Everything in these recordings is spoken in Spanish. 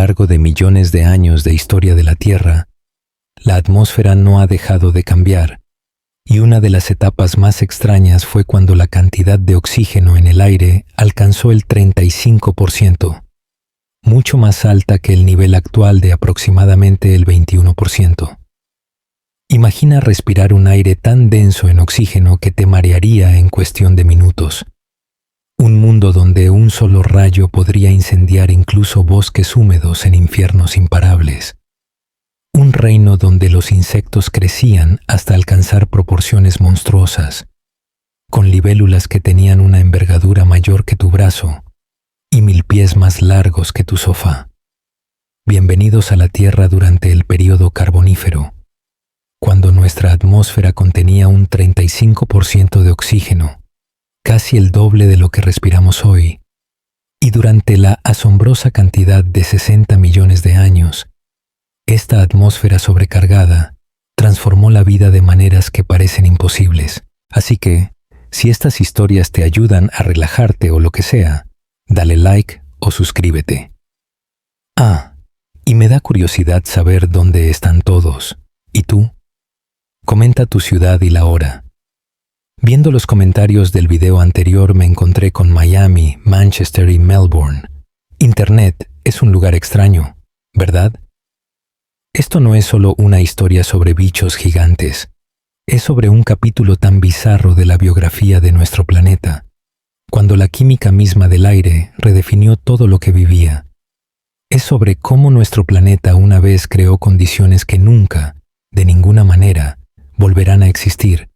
largo de millones de años de historia de la Tierra, la atmósfera no ha dejado de cambiar, y una de las etapas más extrañas fue cuando la cantidad de oxígeno en el aire alcanzó el 35%, mucho más alta que el nivel actual de aproximadamente el 21%. Imagina respirar un aire tan denso en oxígeno que te marearía en cuestión de minutos. Un mundo donde un solo rayo podría incendiar incluso bosques húmedos en infiernos imparables. Un reino donde los insectos crecían hasta alcanzar proporciones monstruosas, con libélulas que tenían una envergadura mayor que tu brazo y 1000 pies más largos que tu sofá. Bienvenidos a la Tierra durante el período carbonífero, cuando nuestra atmósfera contenía un 35% de oxígeno, casi el doble de lo que respiramos hoy, y durante la asombrosa cantidad de 60 millones de años, esta atmósfera sobrecargada transformó la vida de maneras que parecen imposibles. Así que, si estas historias te ayudan a relajarte o lo que sea, dale like o suscríbete. Y me da curiosidad saber dónde están todos. ¿Y tú? Comenta tu ciudad y la hora. Viendo los comentarios del video anterior me encontré con Miami, Manchester y Melbourne. Internet es un lugar extraño, ¿verdad? Esto no es solo una historia sobre bichos gigantes. Es sobre un capítulo tan bizarro de la biografía de nuestro planeta, cuando la química misma del aire redefinió todo lo que vivía. Es sobre cómo nuestro planeta una vez creó condiciones que nunca, de ninguna manera, volverán a existir.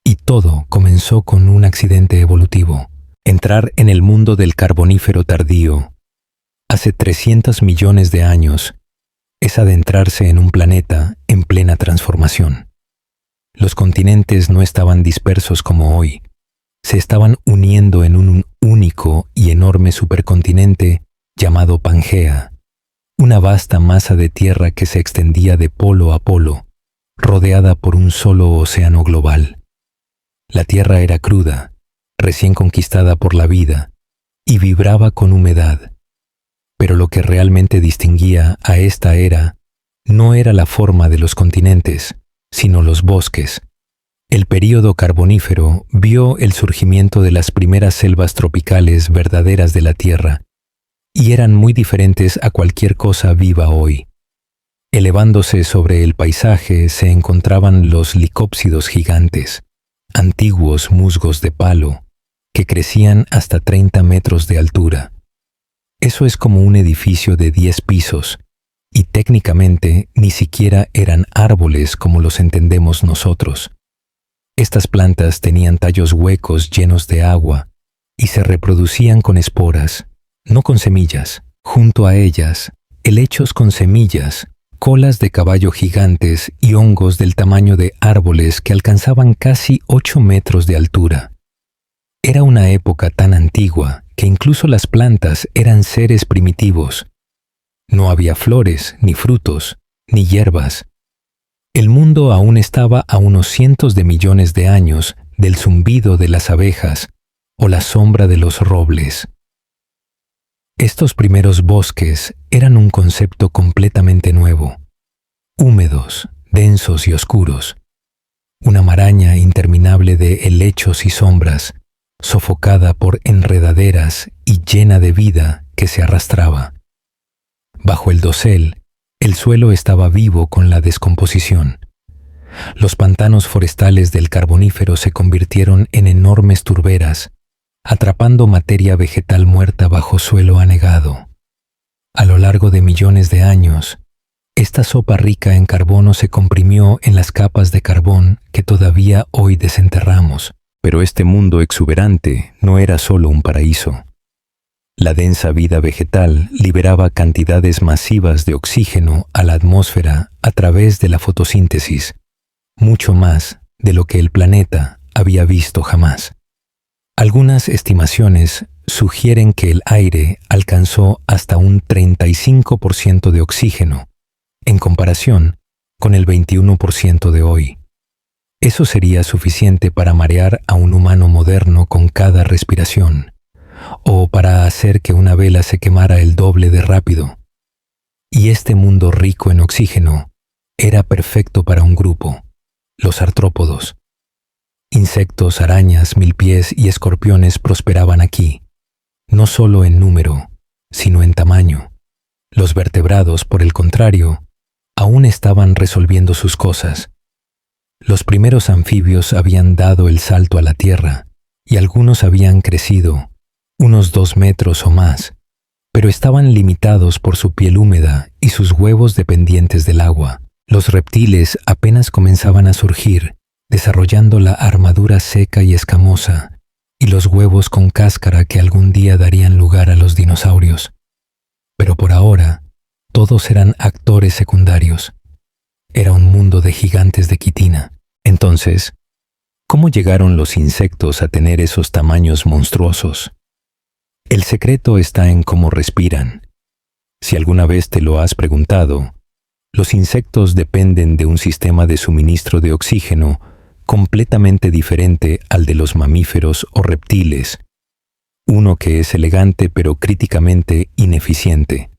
Y todo comenzó con un accidente evolutivo. Entrar en el mundo del Carbonífero tardío, hace 300 millones de años, es adentrarse en un planeta en plena transformación. Los continentes no estaban dispersos como hoy. Se estaban uniendo en un único y enorme supercontinente llamado Pangea, una vasta masa de tierra que se extendía de polo a polo, rodeada por un solo océano global. La tierra era cruda, recién conquistada por la vida, y vibraba con humedad. Pero lo que realmente distinguía a esta era no era la forma de los continentes, sino los bosques. El período carbonífero vio el surgimiento de las primeras selvas tropicales verdaderas de la Tierra, y eran muy diferentes a cualquier cosa viva hoy. Elevándose sobre el paisaje se encontraban los licópsidos gigantes, antiguos musgos de palo, que crecían hasta 30 metros de altura. Eso es como un edificio de 10 pisos, y técnicamente ni siquiera eran árboles como los entendemos nosotros. Estas plantas tenían tallos huecos llenos de agua, y se reproducían con esporas, no con semillas. Junto a ellas, helechos con semillas, colas de caballo gigantes y hongos del tamaño de árboles que alcanzaban casi 8 metros de altura. Era una época tan antigua que incluso las plantas eran seres primitivos. No había flores, ni frutos, ni hierbas. El mundo aún estaba a unos cientos de millones de años del zumbido de las abejas o la sombra de los robles. Estos primeros bosques eran un concepto completamente nuevo, húmedos, densos y oscuros, una maraña interminable de helechos y sombras, sofocada por enredaderas y llena de vida que se arrastraba. Bajo el dosel, el suelo estaba vivo con la descomposición. Los pantanos forestales del Carbonífero se convirtieron en enormes turberas, atrapando materia vegetal muerta bajo suelo anegado. A lo largo de millones de años, esta sopa rica en carbono se comprimió en las capas de carbón que todavía hoy desenterramos. Pero este mundo exuberante no era solo un paraíso. La densa vida vegetal liberaba cantidades masivas de oxígeno a la atmósfera a través de la fotosíntesis, mucho más de lo que el planeta había visto jamás. Algunas estimaciones sugieren que el aire alcanzó hasta un 35% de oxígeno, en comparación con el 21% de hoy. Eso sería suficiente para marear a un humano moderno con cada respiración, o para hacer que una vela se quemara el doble de rápido. Y este mundo rico en oxígeno era perfecto para un grupo, los artrópodos. Insectos, arañas, milpies y escorpiones prosperaban aquí, no solo en número, sino en tamaño. Los vertebrados, por el contrario, aún estaban resolviendo sus cosas. Los primeros anfibios habían dado el salto a la tierra y algunos habían crecido, unos 2 metros o más, pero estaban limitados por su piel húmeda y sus huevos dependientes del agua. Los reptiles apenas comenzaban a surgir, desarrollando la armadura seca y escamosa y los huevos con cáscara que algún día darían lugar a los dinosaurios. Pero por ahora, todos eran actores secundarios. Era un mundo de gigantes de quitina. Entonces, ¿cómo llegaron los insectos a tener esos tamaños monstruosos? El secreto está en cómo respiran. Si alguna vez te lo has preguntado, los insectos dependen de un sistema de suministro de oxígeno completamente diferente al de los mamíferos o reptiles, uno que es elegante pero críticamente ineficiente.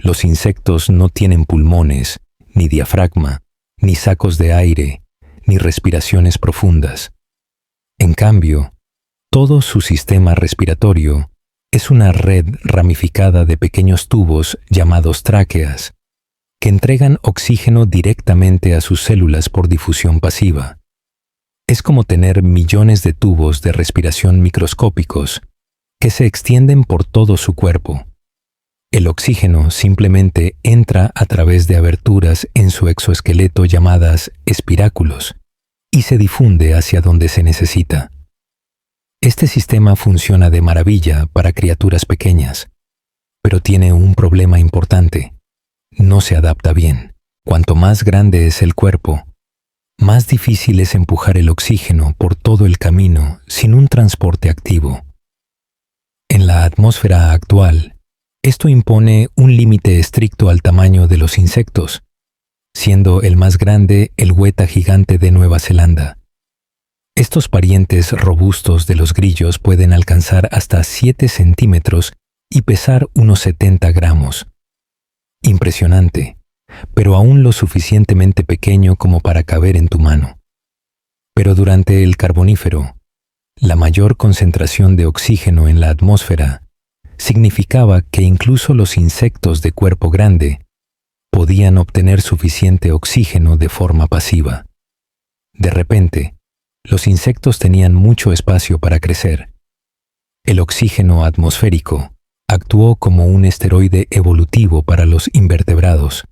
Los insectos no tienen pulmones, ni diafragma, ni sacos de aire, ni respiraciones profundas. En cambio, todo su sistema respiratorio es una red ramificada de pequeños tubos llamados tráqueas, que entregan oxígeno directamente a sus células por difusión pasiva. Es como tener millones de tubos de respiración microscópicos que se extienden por todo su cuerpo. El oxígeno simplemente entra a través de aberturas en su exoesqueleto llamadas espiráculos y se difunde hacia donde se necesita. Este sistema funciona de maravilla para criaturas pequeñas, pero tiene un problema importante. No se adapta bien. Cuanto más grande es el cuerpo, más difícil es empujar el oxígeno por todo el camino sin un transporte activo. En la atmósfera actual, esto impone un límite estricto al tamaño de los insectos, siendo el más grande el hueta gigante de Nueva Zelanda. Estos parientes robustos de los grillos pueden alcanzar hasta 7 centímetros y pesar unos 70 gramos. Impresionante, pero aún lo suficientemente pequeño como para caber en tu mano. Pero durante el Carbonífero, la mayor concentración de oxígeno en la atmósfera significaba que incluso los insectos de cuerpo grande podían obtener suficiente oxígeno de forma pasiva. De repente, los insectos tenían mucho espacio para crecer. El oxígeno atmosférico actuó como un esteroide evolutivo para los invertebrados.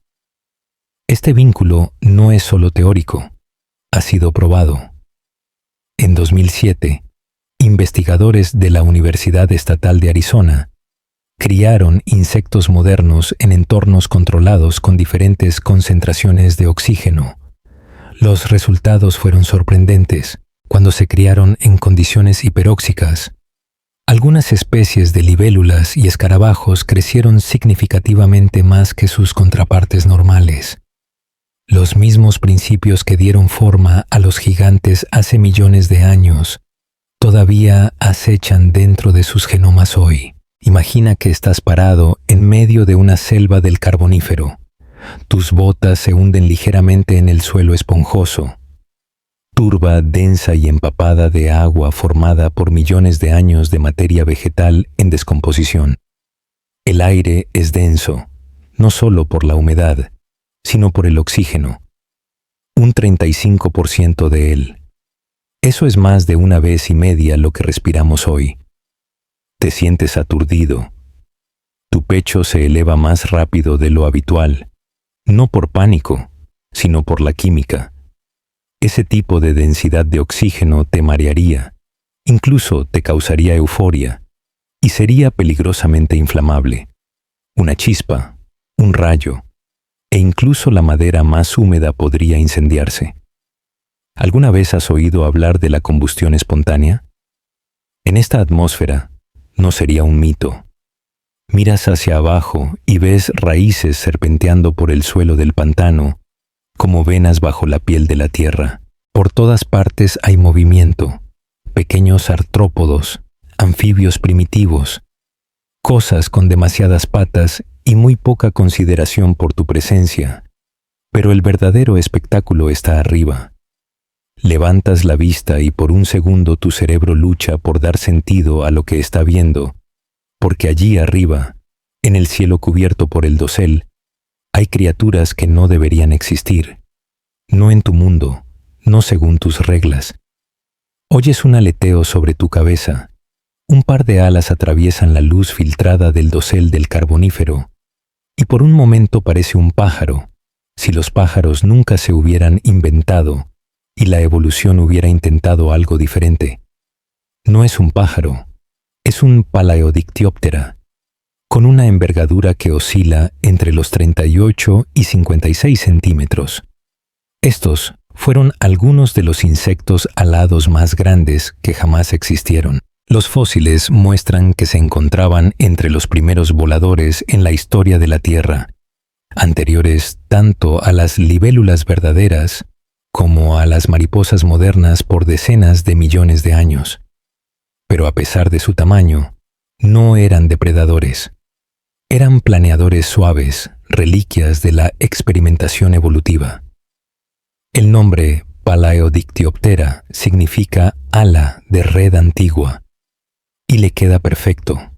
Este vínculo no es solo teórico, ha sido probado. En 2007, investigadores de la Universidad Estatal de Arizona criaron insectos modernos en entornos controlados con diferentes concentraciones de oxígeno. Los resultados fueron sorprendentes. Cuando se criaron en condiciones hiperóxicas, algunas especies de libélulas y escarabajos crecieron significativamente más que sus contrapartes normales. Los mismos principios que dieron forma a los gigantes hace millones de años todavía acechan dentro de sus genomas hoy. Imagina que estás parado en medio de una selva del Carbonífero. Tus botas se hunden ligeramente en el suelo esponjoso. Turba densa y empapada de agua formada por millones de años de materia vegetal en descomposición. El aire es denso, no solo por la humedad, sino por el oxígeno. Un 35% de él. Eso es más de 1,5 veces lo que respiramos hoy. Te sientes aturdido. Tu pecho se eleva más rápido de lo habitual, no por pánico, sino por la química. Ese tipo de densidad de oxígeno te marearía, incluso te causaría euforia, y sería peligrosamente inflamable. Una chispa, un rayo, e incluso la madera más húmeda podría incendiarse. ¿Alguna vez has oído hablar de la combustión espontánea? En esta atmósfera, no sería un mito. Miras hacia abajo y ves raíces serpenteando por el suelo del pantano, como venas bajo la piel de la tierra. Por todas partes hay movimiento, pequeños artrópodos, anfibios primitivos, cosas con demasiadas patas y muy poca consideración por tu presencia, pero el verdadero espectáculo está arriba. Levantas la vista y por un segundo tu cerebro lucha por dar sentido a lo que está viendo, porque allí arriba, en el cielo cubierto por el dosel, hay criaturas que no deberían existir, no en tu mundo, no según tus reglas. Oyes un aleteo sobre tu cabeza, un par de alas atraviesan la luz filtrada del dosel del carbonífero, y por un momento parece un pájaro, si los pájaros nunca se hubieran inventado y la evolución hubiera intentado algo diferente. No es un pájaro, es un Palaeodictyoptera, con una envergadura que oscila entre los 38 y 56 centímetros. Estos fueron algunos de los insectos alados más grandes que jamás existieron. Los fósiles muestran que se encontraban entre los primeros voladores en la historia de la Tierra, anteriores tanto a las libélulas verdaderas como a las mariposas modernas por decenas de millones de años. Pero a pesar de su tamaño, no eran depredadores. Eran planeadores suaves, reliquias de la experimentación evolutiva. El nombre Palaeodictyoptera significa ala de red antigua, y le queda perfecto.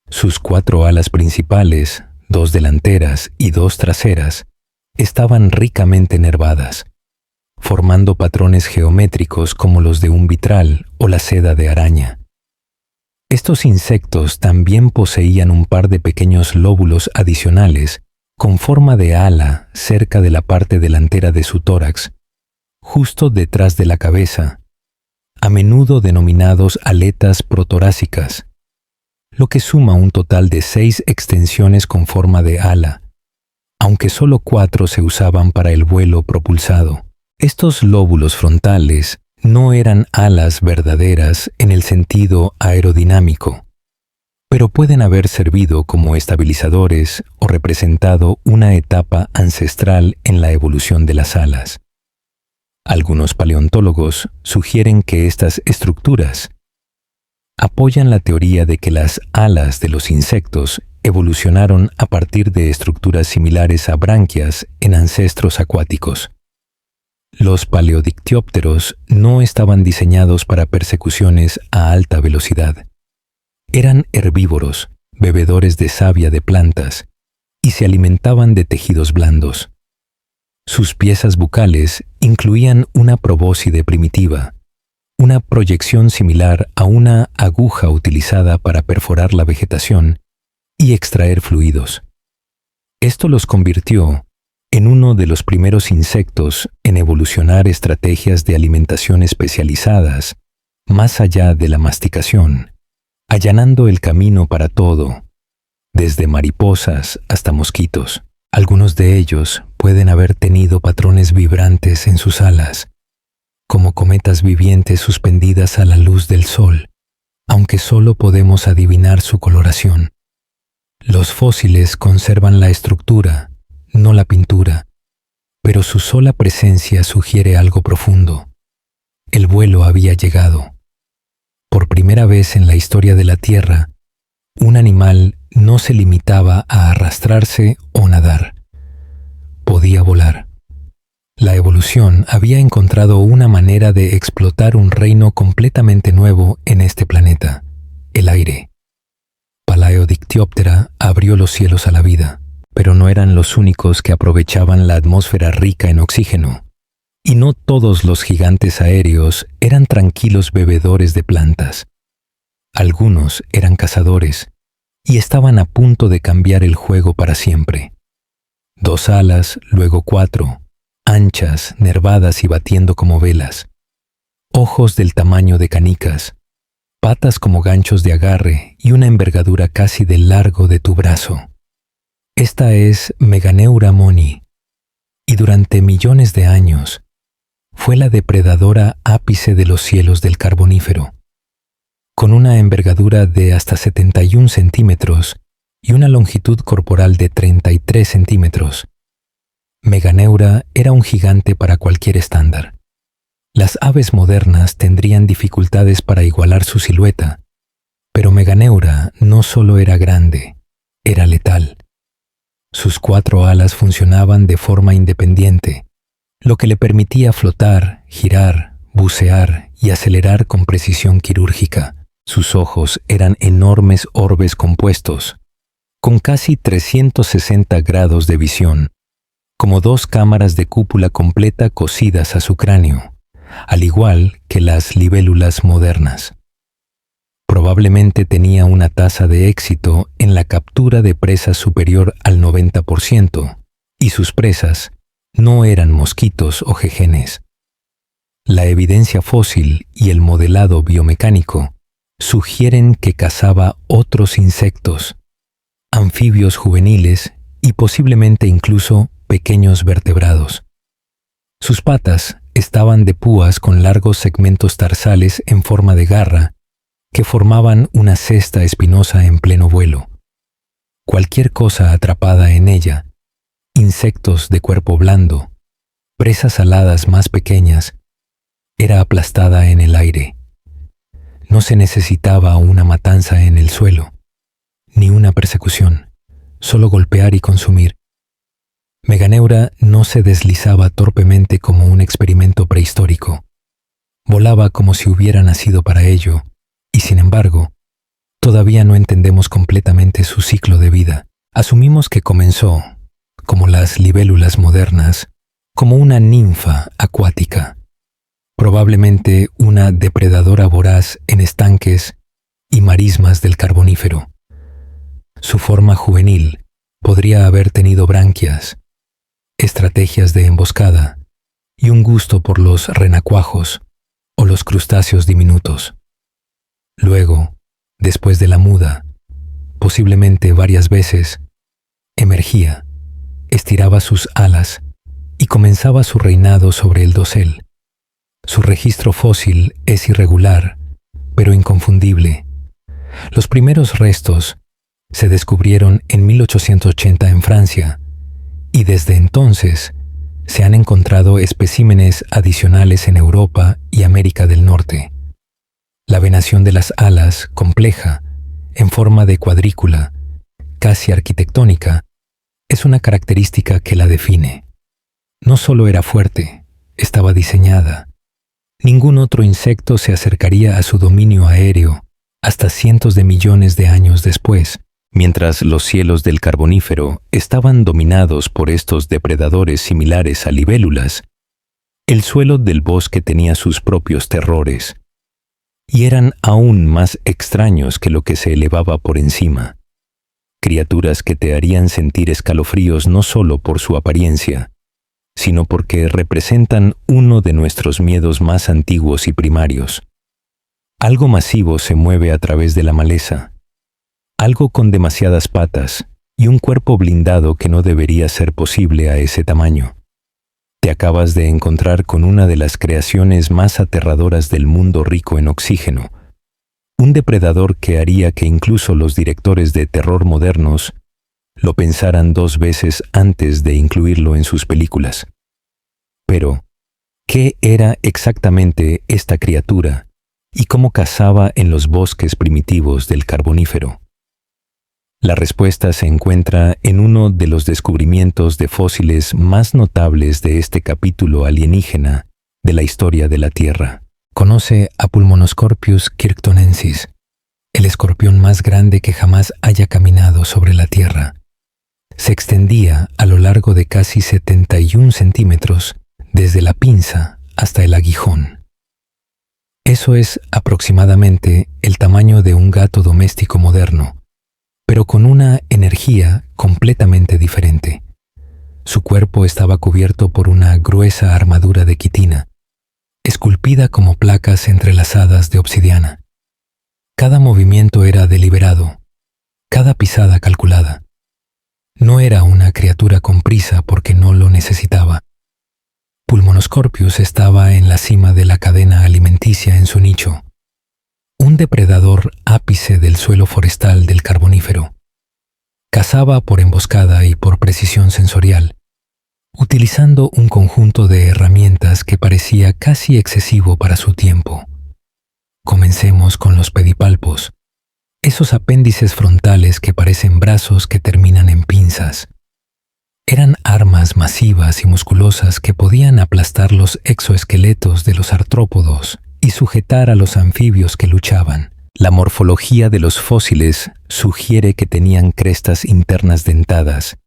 Sus 4 alas principales, 2 delanteras y 2 traseras, estaban ricamente nervadas, formando patrones geométricos como los de un vitral o la seda de araña. Estos insectos también poseían un par de pequeños lóbulos adicionales con forma de ala cerca de la parte delantera de su tórax, justo detrás de la cabeza, a menudo denominados aletas protorácicas, lo que suma un total de 6 extensiones con forma de ala, aunque solo 4 se usaban para el vuelo propulsado. Estos lóbulos frontales no eran alas verdaderas en el sentido aerodinámico, pero pueden haber servido como estabilizadores o representado una etapa ancestral en la evolución de las alas. Algunos paleontólogos sugieren que estas estructuras apoyan la teoría de que las alas de los insectos evolucionaron a partir de estructuras similares a branquias en ancestros acuáticos. Los paleodictiópteros no estaban diseñados para persecuciones a alta velocidad. Eran herbívoros, bebedores de savia de plantas, y se alimentaban de tejidos blandos. Sus piezas bucales incluían una probóscide primitiva, una proyección similar a una aguja utilizada para perforar la vegetación y extraer fluidos. Esto los convirtió en uno de los primeros insectos en evolucionar estrategias de alimentación especializadas más allá de la masticación, allanando el camino para todo, desde mariposas hasta mosquitos. Algunos de ellos pueden haber tenido patrones vibrantes en sus alas, como cometas vivientes suspendidas a la luz del sol, aunque solo podemos adivinar su coloración. Los fósiles conservan la estructura, no la pintura, pero su sola presencia sugiere algo profundo. El vuelo había llegado. Por primera vez en la historia de la Tierra, un animal no se limitaba a arrastrarse o nadar. Podía volar. La evolución había encontrado una manera de explotar un reino completamente nuevo en este planeta, el aire. Palaeodictyoptera abrió los cielos a la vida, pero no eran los únicos que aprovechaban la atmósfera rica en oxígeno. Y no todos los gigantes aéreos eran tranquilos bebedores de plantas. Algunos eran cazadores y estaban a punto de cambiar el juego para siempre. 2 alas, luego 4, anchas, nervadas y batiendo como velas. Ojos del tamaño de canicas, patas como ganchos de agarre y una envergadura casi del largo de tu brazo. Esta es Meganeura moni, y durante millones de años fue la depredadora ápice de los cielos del Carbonífero. Con una envergadura de hasta 71 centímetros y una longitud corporal de 33 centímetros, Meganeura era un gigante para cualquier estándar. Las aves modernas tendrían dificultades para igualar su silueta, pero Meganeura no solo era grande, era letal. Sus 4 alas funcionaban de forma independiente, lo que le permitía flotar, girar, bucear y acelerar con precisión quirúrgica. Sus ojos eran enormes orbes compuestos, con casi 360 grados de visión, como 2 cámaras de cúpula completa cosidas a su cráneo, al igual que las libélulas modernas. Probablemente tenía una tasa de éxito en la captura de presas superior al 90%, y sus presas no eran mosquitos o jejenes. La evidencia fósil y el modelado biomecánico sugieren que cazaba otros insectos, anfibios juveniles y posiblemente incluso pequeños vertebrados. Sus patas estaban de púas con largos segmentos tarsales en forma de garra que formaban una cesta espinosa en pleno vuelo. Cualquier cosa atrapada en ella, insectos de cuerpo blando, presas aladas más pequeñas, era aplastada en el aire. No se necesitaba una matanza en el suelo, ni una persecución, solo golpear y consumir. Meganeura no se deslizaba torpemente como un experimento prehistórico. Volaba como si hubiera nacido para ello, y sin embargo, todavía no entendemos completamente su ciclo de vida. Asumimos que comenzó, como las libélulas modernas, como una ninfa acuática, probablemente una depredadora voraz en estanques y marismas del Carbonífero. Su forma juvenil podría haber tenido branquias, estrategias de emboscada y un gusto por los renacuajos o los crustáceos diminutos. Luego, después de la muda, posiblemente varias veces, emergía, estiraba sus alas y comenzaba su reinado sobre el dosel. Su registro fósil es irregular, pero inconfundible. Los primeros restos se descubrieron en 1880 en Francia, y desde entonces se han encontrado especímenes adicionales en Europa y América del Norte. La venación de las alas, compleja, en forma de cuadrícula, casi arquitectónica, es una característica que la define. No solo era fuerte, estaba diseñada. Ningún otro insecto se acercaría a su dominio aéreo hasta cientos de millones de años después, mientras los cielos del Carbonífero estaban dominados por estos depredadores similares a libélulas. El suelo del bosque tenía sus propios terrores, y eran aún más extraños que lo que se elevaba por encima. Criaturas que te harían sentir escalofríos no solo por su apariencia, sino porque representan uno de nuestros miedos más antiguos y primarios. Algo masivo se mueve a través de la maleza, algo con demasiadas patas y un cuerpo blindado que no debería ser posible a ese tamaño. Te acabas de encontrar con una de las creaciones más aterradoras del mundo rico en oxígeno, un depredador que haría que incluso los directores de terror modernos lo pensaran 2 veces antes de incluirlo en sus películas. Pero, ¿qué era exactamente esta criatura y cómo cazaba en los bosques primitivos del Carbonífero? La respuesta se encuentra en uno de los descubrimientos de fósiles más notables de este capítulo alienígena de la historia de la Tierra. Conoce a Pulmonoscorpius kirktonensis, el escorpión más grande que jamás haya caminado sobre la Tierra. Se extendía a lo largo de casi 71 centímetros desde la pinza hasta el aguijón. Eso es aproximadamente el tamaño de un gato doméstico moderno, pero con una energía completamente diferente. Su cuerpo estaba cubierto por una gruesa armadura de quitina, esculpida como placas entrelazadas de obsidiana. Cada movimiento era deliberado, cada pisada calculada. No era una criatura con prisa porque no lo necesitaba. Pulmonoscorpius estaba en la cima de la cadena alimenticia en su nicho, un depredador ápice del suelo forestal del Carbonífero. Cazaba por emboscada y por precisión sensorial, utilizando un conjunto de herramientas que parecía casi excesivo para su tiempo. Comencemos con los pedipalpos, esos apéndices frontales que parecen brazos que terminan en pinzas. masivas y musculosas que podían aplastar los exoesqueletos de los artrópodos y sujetar a los anfibios que luchaban. La morfología de los fósiles sugiere que tenían crestas internas dentadas,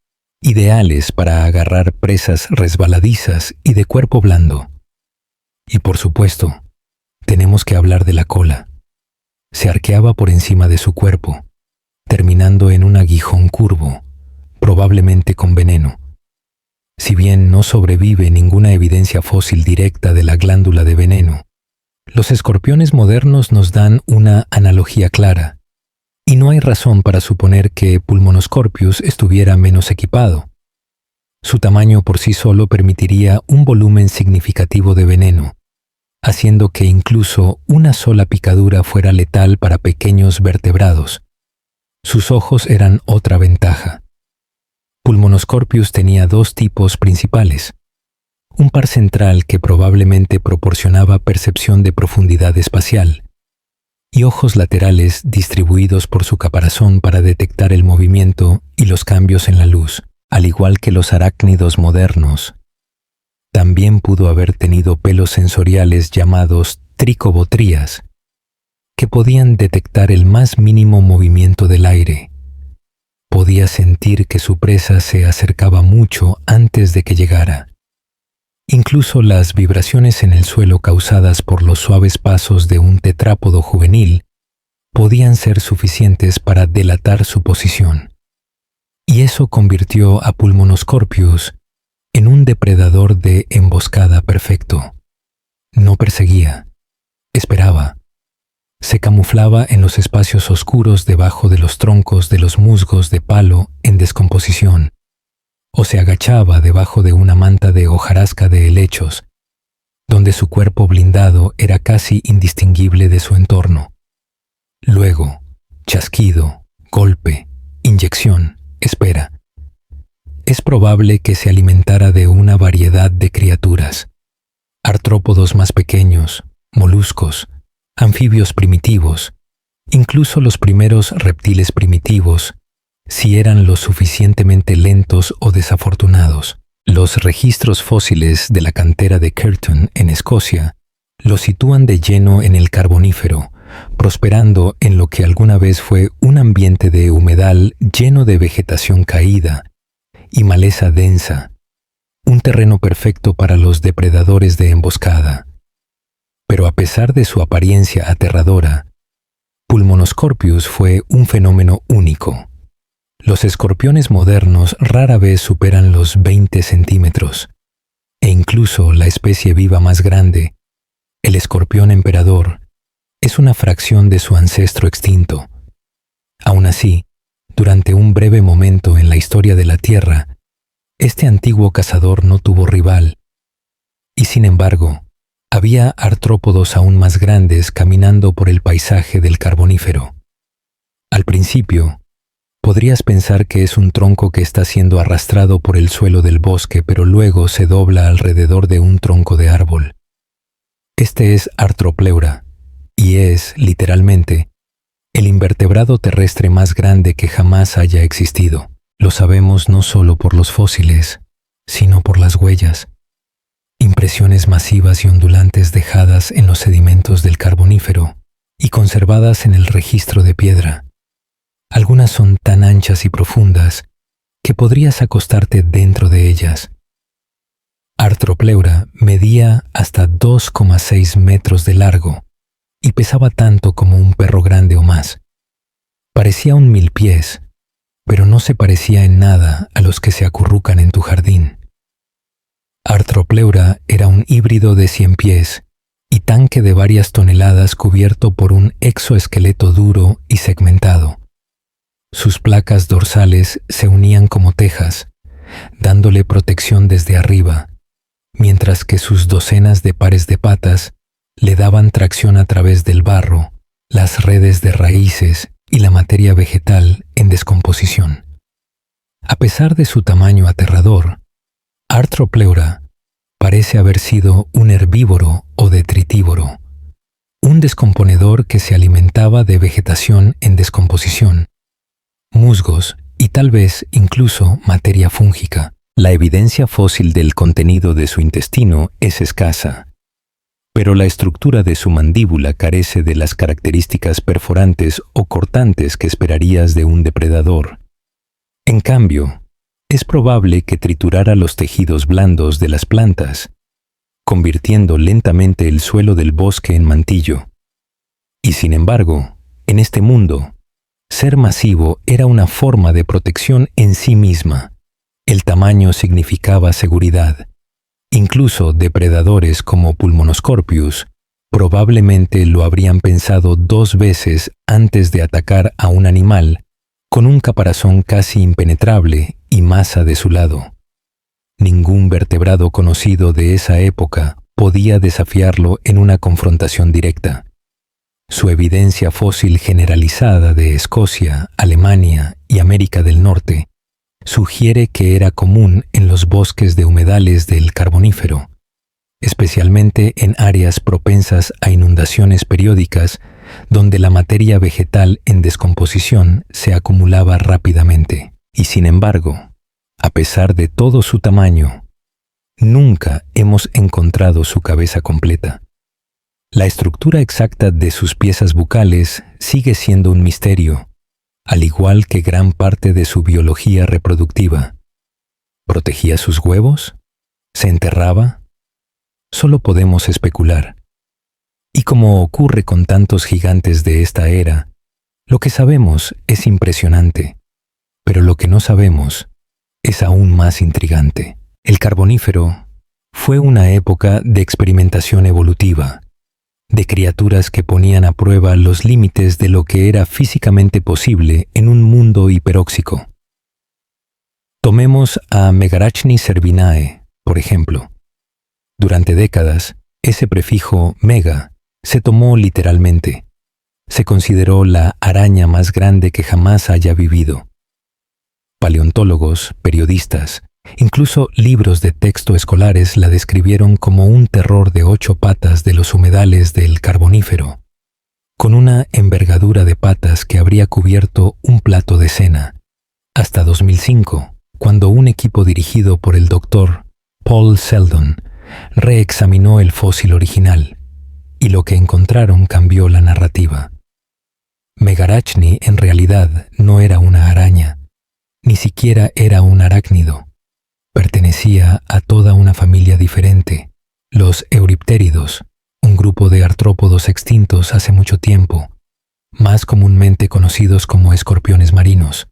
ideales para agarrar presas resbaladizas y de cuerpo blando. Y por supuesto, tenemos que hablar de la cola. Se arqueaba por encima de su cuerpo, terminando en un aguijón curvo, probablemente con veneno. Si bien no sobrevive ninguna evidencia fósil directa de la glándula de veneno, los escorpiones modernos nos dan una analogía clara, y no hay razón para suponer que Pulmonoscorpius estuviera menos equipado. Su tamaño por sí solo permitiría un volumen significativo de veneno, haciendo que incluso una sola picadura fuera letal para pequeños vertebrados. Sus ojos eran otra ventaja. Pulmonoscorpius tenía dos tipos principales: un par central que probablemente proporcionaba percepción de profundidad espacial, y ojos laterales distribuidos por su caparazón para detectar el movimiento y los cambios en la luz. Al igual que los arácnidos modernos, también pudo haber tenido pelos sensoriales llamados tricobotrías, que podían detectar el más mínimo movimiento del aire. Podía sentir que su presa se acercaba mucho antes de que llegara. Incluso las vibraciones en el suelo causadas por los suaves pasos de un tetrápodo juvenil podían ser suficientes para delatar su posición. Y eso convirtió a Pulmonoscorpius en un depredador de emboscada perfecto. No perseguía, esperaba. Se camuflaba en los espacios oscuros debajo de los troncos de los musgos de palo en descomposición, o se agachaba debajo de una manta de hojarasca de helechos, donde su cuerpo blindado era casi indistinguible de su entorno. Luego, chasquido, golpe, inyección, espera. Es probable que se alimentara de una variedad de criaturas: artrópodos más pequeños, moluscos, anfibios primitivos, incluso los primeros reptiles primitivos, si eran lo suficientemente lentos o desafortunados. Los registros fósiles de la cantera de Curtin, en Escocia, lo sitúan de lleno en el Carbonífero, prosperando en lo que alguna vez fue un ambiente de humedal lleno de vegetación caída y maleza densa, un terreno perfecto para los depredadores de emboscada. Pero a pesar de su apariencia aterradora, Pulmonoscorpius fue un fenómeno único. Los escorpiones modernos rara vez superan los 20 centímetros, e incluso la especie viva más grande, el escorpión emperador, es una fracción de su ancestro extinto. Aún así, durante un breve momento en la historia de la Tierra, este antiguo cazador no tuvo rival, y sin embargo, había artrópodos aún más grandes caminando por el paisaje del Carbonífero. Al principio, podrías pensar que es un tronco que está siendo arrastrado por el suelo del bosque, pero luego se dobla alrededor de un tronco de árbol. Este es Artropleura, y es, literalmente, el invertebrado terrestre más grande que jamás haya existido. Lo sabemos no solo por los fósiles, sino por las huellas. Impresiones masivas y ondulantes dejadas en los sedimentos del Carbonífero y conservadas en el registro de piedra. Algunas son tan anchas y profundas que podrías acostarte dentro de ellas. Artropleura medía hasta 2,6 metros de largo y pesaba tanto como un perro grande o más. Parecía un milpiés, pero no se parecía en nada a los que se acurrucan en tu jardín. Artropleura era un híbrido de 100 pies y tanque de varias toneladas cubierto por un exoesqueleto duro y segmentado. Sus placas dorsales se unían como tejas, dándole protección desde arriba, mientras que sus docenas de pares de patas le daban tracción a través del barro, las redes de raíces y la materia vegetal en descomposición. A pesar de su tamaño aterrador, Artropleura parece haber sido un herbívoro o detritívoro, un descomponedor que se alimentaba de vegetación en descomposición, musgos y tal vez incluso materia fúngica. La evidencia fósil del contenido de su intestino es escasa, pero la estructura de su mandíbula carece de las características perforantes o cortantes que esperarías de un depredador. En cambio, es probable que triturara los tejidos blandos de las plantas, convirtiendo lentamente el suelo del bosque en mantillo. Y sin embargo, en este mundo, ser masivo era una forma de protección en sí misma. El tamaño significaba seguridad. Incluso depredadores como Pulmonoscorpius probablemente lo habrían pensado 2 veces antes de atacar a un animal con un caparazón casi impenetrable y masa de su lado. Ningún vertebrado conocido de esa época podía desafiarlo en una confrontación directa. Su evidencia fósil generalizada de Escocia, Alemania y América del Norte sugiere que era común en los bosques de humedales del Carbonífero, especialmente en áreas propensas a inundaciones periódicas donde la materia vegetal en descomposición se acumulaba rápidamente. Y sin embargo, a pesar de todo su tamaño, nunca hemos encontrado su cabeza completa. La estructura exacta de sus piezas bucales sigue siendo un misterio, al igual que gran parte de su biología reproductiva. ¿Protegía sus huevos? ¿Se enterraba? Solo podemos especular. Y como ocurre con tantos gigantes de esta era, lo que sabemos es impresionante, pero lo que no sabemos es aún más intrigante. El Carbonífero fue una época de experimentación evolutiva, de criaturas que ponían a prueba los límites de lo que era físicamente posible en un mundo hiperóxico. Tomemos a Megarachni cervinae, por ejemplo. Durante décadas, ese prefijo mega se tomó literalmente. Se consideró la araña más grande que jamás haya vivido. Paleontólogos, periodistas, incluso libros de texto escolares la describieron como un terror de 8 patas de los humedales del Carbonífero, con una envergadura de patas que habría cubierto un plato de cena, hasta 2005, cuando un equipo dirigido por el Dr. Paul Seldon reexaminó el fósil original, y lo que encontraron cambió la narrativa. Megarachni en realidad no era una araña, ni siquiera era un arácnido. Pertenecía a toda una familia diferente, los euriptéridos, un grupo de artrópodos extintos hace mucho tiempo, más comúnmente conocidos como escorpiones marinos.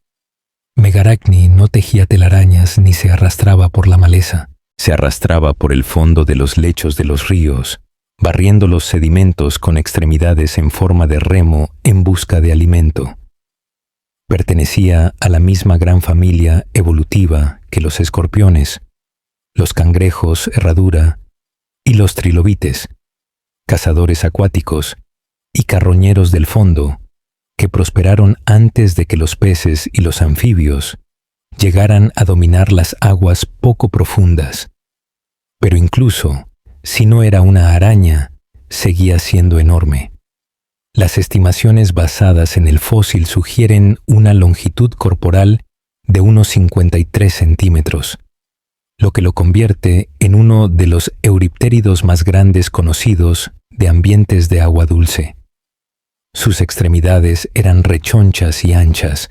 Megarachni no tejía telarañas ni se arrastraba por la maleza. Se arrastraba por el fondo de los lechos de los ríos, barriendo los sedimentos con extremidades en forma de remo en busca de alimento. Pertenecía a la misma gran familia evolutiva que los escorpiones, los cangrejos herradura y los trilobites, cazadores acuáticos y carroñeros del fondo, que prosperaron antes de que los peces y los anfibios llegaran a dominar las aguas poco profundas. Pero incluso, si no era una araña, seguía siendo enorme. Las estimaciones basadas en el fósil sugieren una longitud corporal de unos 53 centímetros, lo que lo convierte en uno de los euriptéridos más grandes conocidos de ambientes de agua dulce. Sus extremidades eran rechonchas y anchas,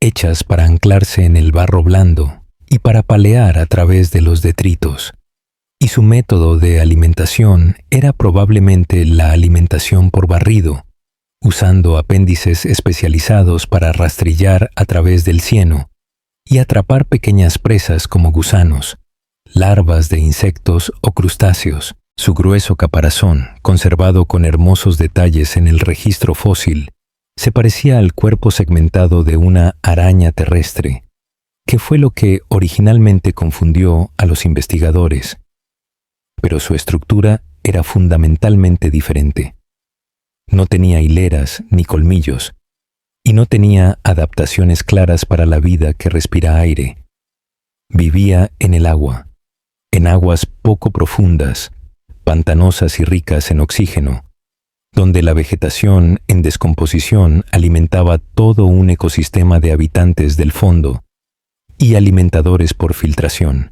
hechas para anclarse en el barro blando y para palear a través de los detritos. Y su método de alimentación era probablemente la alimentación por barrido, usando apéndices especializados para rastrillar a través del cieno y atrapar pequeñas presas como gusanos, larvas de insectos o crustáceos. Su grueso caparazón, conservado con hermosos detalles en el registro fósil, se parecía al cuerpo segmentado de una araña terrestre, que fue lo que originalmente confundió a los investigadores. Pero su estructura era fundamentalmente diferente. No tenía hileras ni colmillos, y no tenía adaptaciones claras para la vida que respira aire. Vivía en el agua, en aguas poco profundas, pantanosas y ricas en oxígeno, donde la vegetación en descomposición alimentaba todo un ecosistema de habitantes del fondo, y alimentadores por filtración.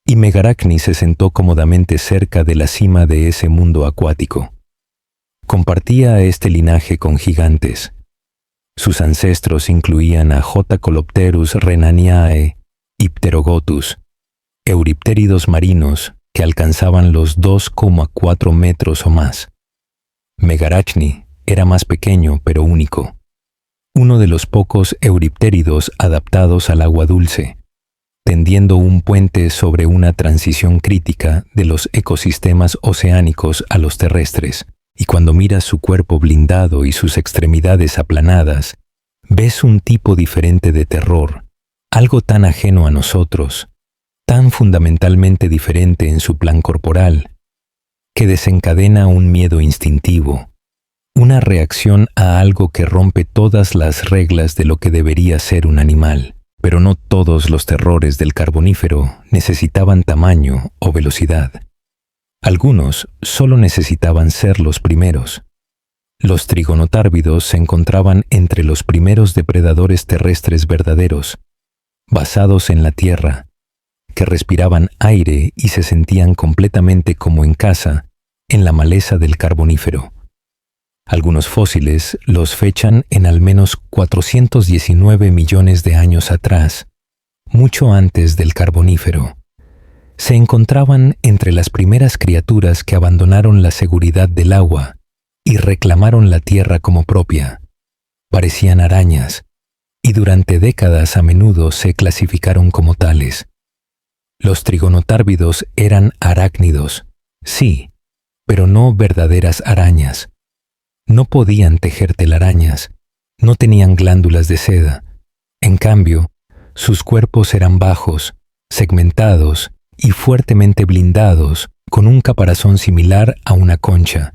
Y Megaracni se sentó cómodamente cerca de la cima de ese mundo acuático. Compartía este linaje con gigantes. Sus ancestros incluían a J. Colopterus renaniae y Pterogotus, euriptéridos marinos que alcanzaban los 2,4 metros o más. Megarachni era más pequeño pero único, uno de los pocos euriptéridos adaptados al agua dulce, tendiendo un puente sobre una transición crítica de los ecosistemas oceánicos a los terrestres. Y cuando miras su cuerpo blindado y sus extremidades aplanadas, ves un tipo diferente de terror, algo tan ajeno a nosotros, tan fundamentalmente diferente en su plan corporal, que desencadena un miedo instintivo, una reacción a algo que rompe todas las reglas de lo que debería ser un animal. Pero no todos los terrores del Carbonífero necesitaban tamaño o velocidad. Algunos solo necesitaban ser los primeros. Los trigonotárvidos se encontraban entre los primeros depredadores terrestres verdaderos, basados en la tierra, que respiraban aire y se sentían completamente como en casa en la maleza del Carbonífero. Algunos fósiles los fechan en al menos 419 millones de años atrás, mucho antes del Carbonífero. Se encontraban entre las primeras criaturas que abandonaron la seguridad del agua y reclamaron la tierra como propia. Parecían arañas, y durante décadas a menudo se clasificaron como tales. Los trigonotárvidos eran arácnidos, sí, pero no verdaderas arañas. No podían tejer telarañas, no tenían glándulas de seda. En cambio, sus cuerpos eran bajos, segmentados y fuertemente blindados con un caparazón similar a una concha,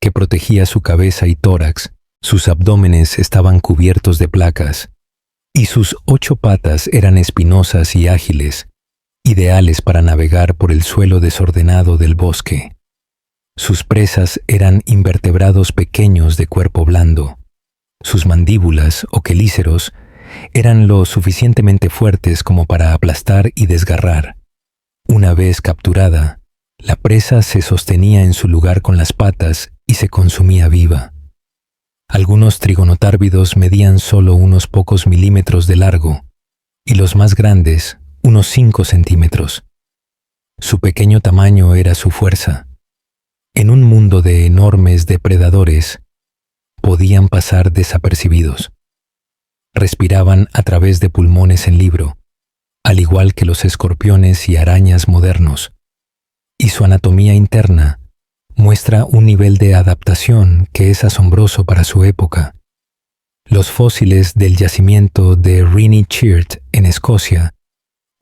que protegía su cabeza y tórax. Sus abdómenes estaban cubiertos de placas, y sus 8 patas eran espinosas y ágiles, ideales para navegar por el suelo desordenado del bosque. Sus presas eran invertebrados pequeños de cuerpo blando. Sus mandíbulas o quelíceros eran lo suficientemente fuertes como para aplastar y desgarrar. Una vez capturada, la presa se sostenía en su lugar con las patas y se consumía viva. Algunos trigonotárvidos medían solo unos pocos milímetros de largo, y los más grandes, unos 5 centímetros. Su pequeño tamaño era su fuerza. En un mundo de enormes depredadores, podían pasar desapercibidos. Respiraban a través de pulmones en libro, al igual que los escorpiones y arañas modernos, y su anatomía interna muestra un nivel de adaptación que es asombroso para su época. Los fósiles del yacimiento de Rinny Chird en Escocia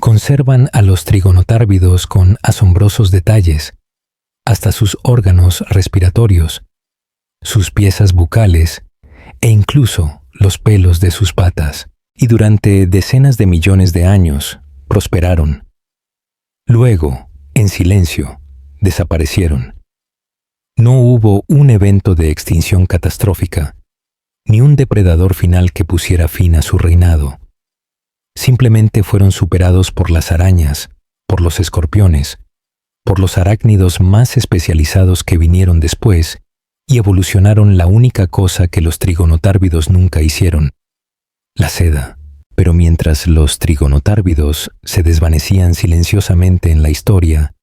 conservan a los trigonotárvidos con asombrosos detalles, hasta sus órganos respiratorios, sus piezas bucales e incluso los pelos de sus patas, y durante decenas de millones de años prosperaron. Luego, en silencio, desaparecieron. No hubo un evento de extinción catastrófica, ni un depredador final que pusiera fin a su reinado. Simplemente fueron superados por las arañas, por los escorpiones, por los arácnidos más especializados que vinieron después y evolucionaron la única cosa que los trigonotárvidos nunca hicieron, la seda. Pero mientras los trigonotárvidos se desvanecían silenciosamente en la historia,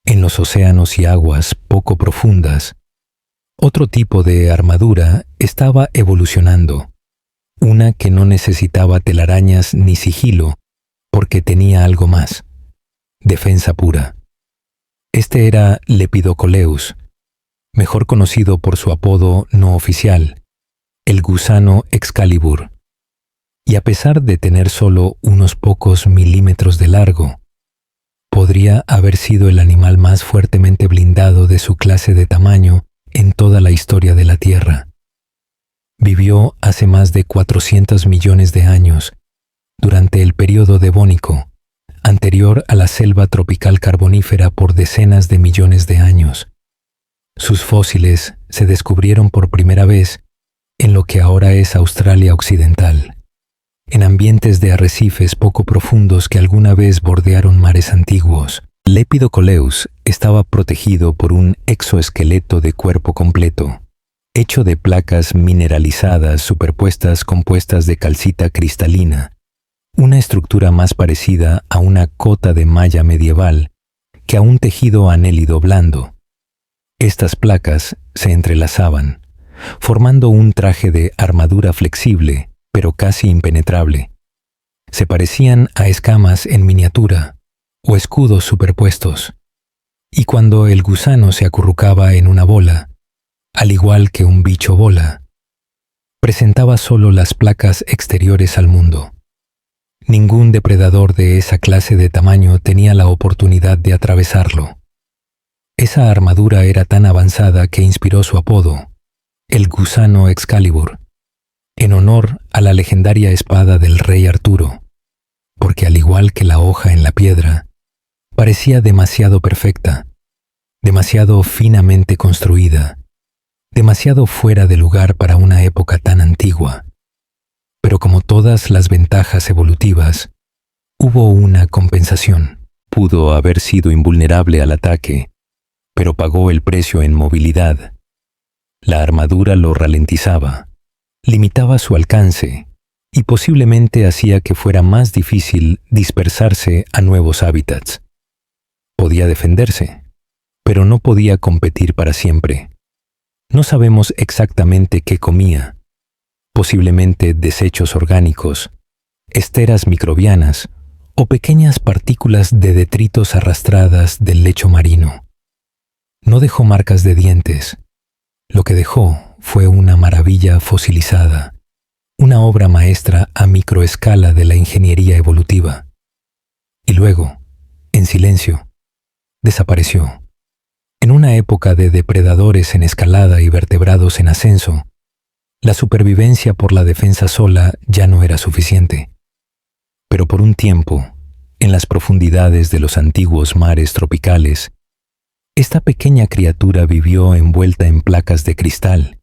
en los océanos y aguas poco profundas, otro tipo de armadura estaba evolucionando, una que no necesitaba telarañas ni sigilo porque tenía algo más, defensa pura. Este era Lepidocoleus, mejor conocido por su apodo no oficial, el gusano Excalibur. Y a pesar de tener solo unos pocos milímetros de largo, podría haber sido el animal más fuertemente blindado de su clase de tamaño en toda la historia de la Tierra. Vivió hace más de 400 millones de años, durante el período devónico, anterior a la selva tropical carbonífera por decenas de millones de años. Sus fósiles se descubrieron por primera vez en lo que ahora es Australia Occidental. en ambientes de arrecifes poco profundos que alguna vez bordearon mares antiguos. Lepidocoleus estaba protegido por un exoesqueleto de cuerpo completo, hecho de placas mineralizadas superpuestas compuestas de calcita cristalina, una estructura más parecida a una cota de malla medieval que a un tejido anélido blando. Estas placas se entrelazaban, formando un traje de armadura flexible, pero casi impenetrable. Se parecían a escamas en miniatura o escudos superpuestos, y cuando el gusano se acurrucaba en una bola, al igual que un bicho bola, presentaba solo las placas exteriores al mundo. Ningún depredador de esa clase de tamaño tenía la oportunidad de atravesarlo. Esa armadura era tan avanzada que inspiró su apodo, el gusano Excalibur, en honor a la legendaria espada del rey Arturo, porque al igual que la hoja en la piedra, parecía demasiado perfecta, demasiado finamente construida, demasiado fuera de lugar para una época tan antigua. Pero como todas las ventajas evolutivas, hubo una compensación. Pudo haber sido invulnerable al ataque, pero pagó el precio en movilidad. La armadura lo ralentizaba, limitaba su alcance y posiblemente hacía que fuera más difícil dispersarse a nuevos hábitats. Podía defenderse, pero no podía competir para siempre. No sabemos exactamente qué comía, posiblemente desechos orgánicos, esteras microbianas o pequeñas partículas de detritos arrastradas del lecho marino. No dejó marcas de dientes. Lo que dejó fue una maravilla fosilizada, una obra maestra a microescala de la ingeniería evolutiva. Y luego, en silencio, desapareció. En una época de depredadores en escalada y vertebrados en ascenso, la supervivencia por la defensa sola ya no era suficiente. Pero por un tiempo, en las profundidades de los antiguos mares tropicales, esta pequeña criatura vivió envuelta en placas de cristal.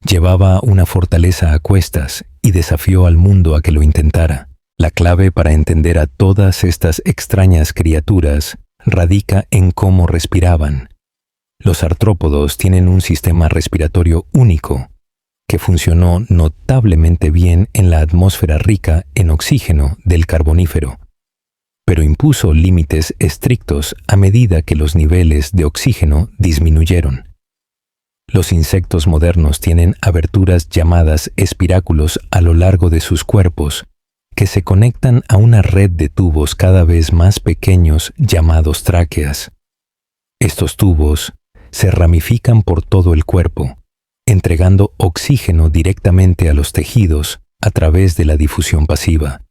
Llevaba una fortaleza a cuestas y desafió al mundo a que lo intentara. La clave para entender a todas estas extrañas criaturas radica en cómo respiraban. Los artrópodos tienen un sistema respiratorio único, que funcionó notablemente bien en la atmósfera rica en oxígeno del Carbonífero, pero impuso límites estrictos a medida que los niveles de oxígeno disminuyeron. Los insectos modernos tienen aberturas llamadas espiráculos a lo largo de sus cuerpos, que se conectan a una red de tubos cada vez más pequeños llamados tráqueas. Estos tubos se ramifican por todo el cuerpo, entregando oxígeno directamente a los tejidos a través de la difusión pasiva.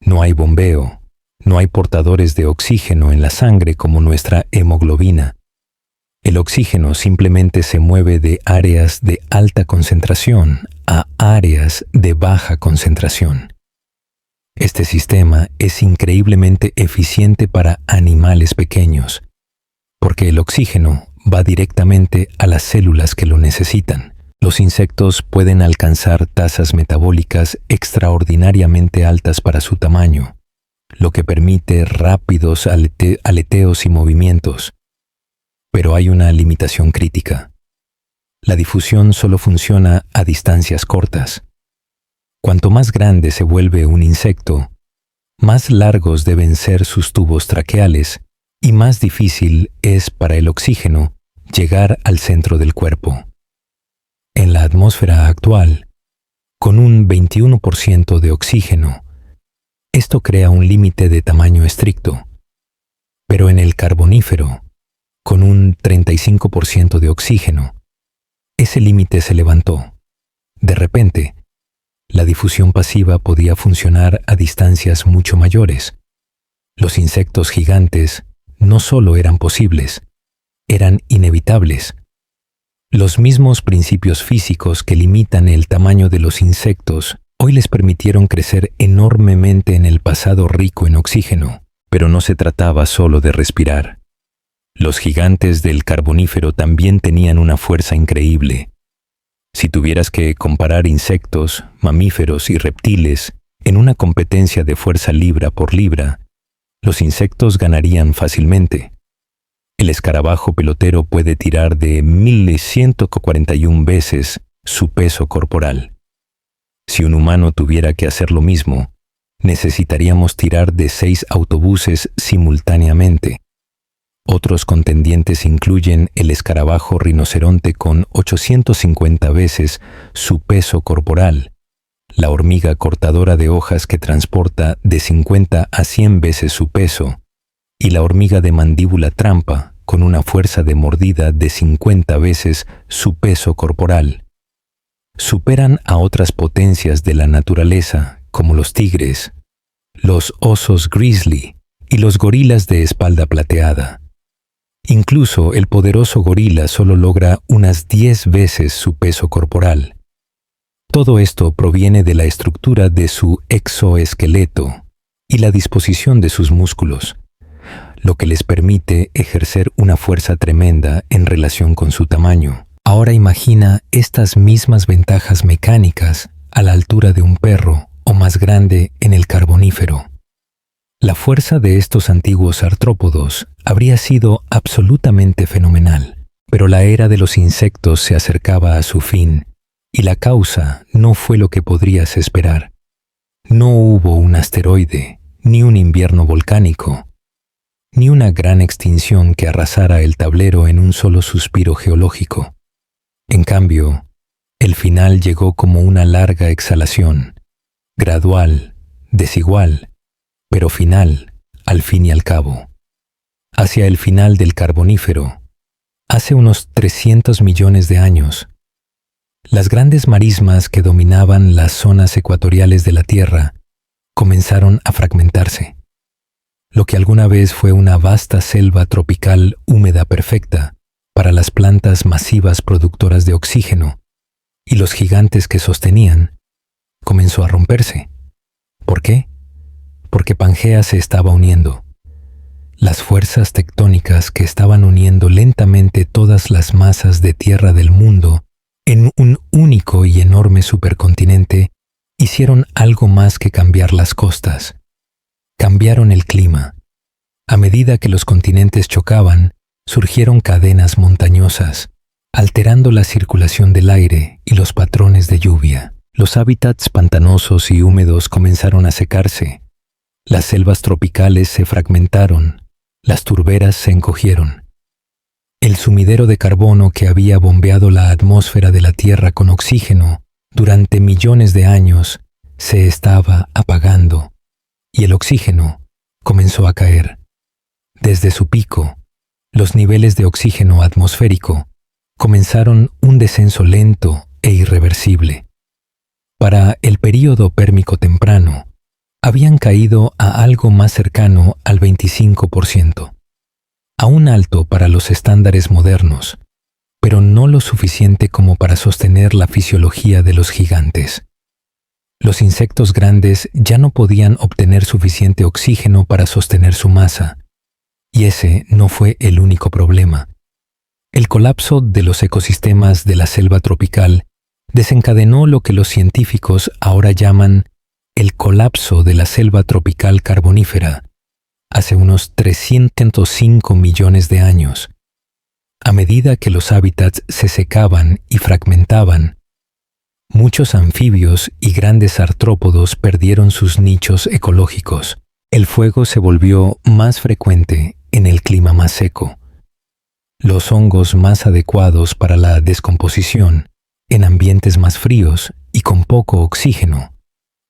No hay bombeo, no hay portadores de oxígeno en la sangre como nuestra hemoglobina. El oxígeno simplemente se mueve de áreas de alta concentración a áreas de baja concentración. Este sistema es increíblemente eficiente para animales pequeños, porque el oxígeno va directamente a las células que lo necesitan. Los insectos pueden alcanzar tasas metabólicas extraordinariamente altas para su tamaño, lo que permite rápidos aleteos y movimientos. Pero hay una limitación crítica. La difusión solo funciona a distancias cortas. Cuanto más grande se vuelve un insecto, más largos deben ser sus tubos traqueales y más difícil es para el oxígeno llegar al centro del cuerpo. En la atmósfera actual, con un 21% de oxígeno, esto crea un límite de tamaño estricto, pero en el Carbonífero, con un 35% de oxígeno, ese límite se levantó. De repente, la difusión pasiva podía funcionar a distancias mucho mayores. Los insectos gigantes no solo eran posibles, eran inevitables. Los mismos principios físicos que limitan el tamaño de los insectos hoy les permitieron crecer enormemente en el pasado rico en oxígeno, pero no se trataba solo de respirar. Los gigantes del Carbonífero también tenían una fuerza increíble. Si tuvieras que comparar insectos, mamíferos y reptiles En una competencia de fuerza libra por libra, los insectos ganarían fácilmente. El escarabajo pelotero puede tirar de 1.141 veces su peso corporal. Si un humano tuviera que hacer lo mismo, necesitaríamos tirar de 6 autobuses simultáneamente. Otros contendientes incluyen el escarabajo rinoceronte con 850 veces su peso corporal, la hormiga cortadora de hojas que transporta de 50 a 100 veces su peso, y la hormiga de mandíbula trampa con una fuerza de mordida de 50 veces su peso corporal. Superan a otras potencias de la naturaleza como los tigres, los osos grizzly y los gorilas de espalda plateada. Incluso el poderoso gorila solo logra unas 10 veces su peso corporal. Todo esto proviene de la estructura de su exoesqueleto y la disposición de sus músculos, lo que les permite ejercer una fuerza tremenda en relación con su tamaño. Ahora imagina estas mismas ventajas mecánicas a la altura de un perro o más grande en el Carbonífero. La fuerza de estos antiguos artrópodos habría sido absolutamente fenomenal, pero la era de los insectos se acercaba a su fin, y la causa no fue lo que podrías esperar. No hubo un asteroide, ni un invierno volcánico, ni una gran extinción que arrasara el tablero en un solo suspiro geológico. En cambio, el final llegó como una larga exhalación, gradual, desigual, pero final, al fin y al cabo. Hacia el final del Carbonífero, hace unos 300 millones de años, las grandes marismas que dominaban las zonas ecuatoriales de la Tierra comenzaron a fragmentarse. Lo que alguna vez fue una vasta selva tropical húmeda perfecta para las plantas masivas productoras de oxígeno y los gigantes que sostenían, comenzó a romperse. ¿Por qué? Porque Pangea se estaba uniendo. Las fuerzas tectónicas que estaban uniendo lentamente todas las masas de tierra del mundo en un único y enorme supercontinente hicieron algo más que cambiar las costas. Cambiaron el clima. A medida que los continentes chocaban, surgieron cadenas montañosas, alterando la circulación del aire y los patrones de lluvia. Los hábitats pantanosos y húmedos comenzaron a secarse. Las selvas tropicales se fragmentaron, las turberas se encogieron. El sumidero de carbono que había bombeado la atmósfera de la Tierra con oxígeno durante millones de años se estaba apagando, y el oxígeno comenzó a caer. Desde su pico, los niveles de oxígeno atmosférico comenzaron un descenso lento e irreversible. Para el período pérmico temprano, habían caído a algo más cercano al 25%, aún alto para los estándares modernos, pero no lo suficiente como para sostener la fisiología de los gigantes. Los insectos grandes ya no podían obtener suficiente oxígeno para sostener su masa, y ese no fue el único problema. El colapso de los ecosistemas de la selva tropical desencadenó lo que los científicos ahora llaman el colapso de la selva tropical carbonífera, hace unos 305 millones de años. A medida que los hábitats se secaban y fragmentaban, muchos anfibios y grandes artrópodos perdieron sus nichos ecológicos. El fuego se volvió más frecuente en el clima más seco. Los hongos más adecuados para la descomposición, en ambientes más fríos y con poco oxígeno,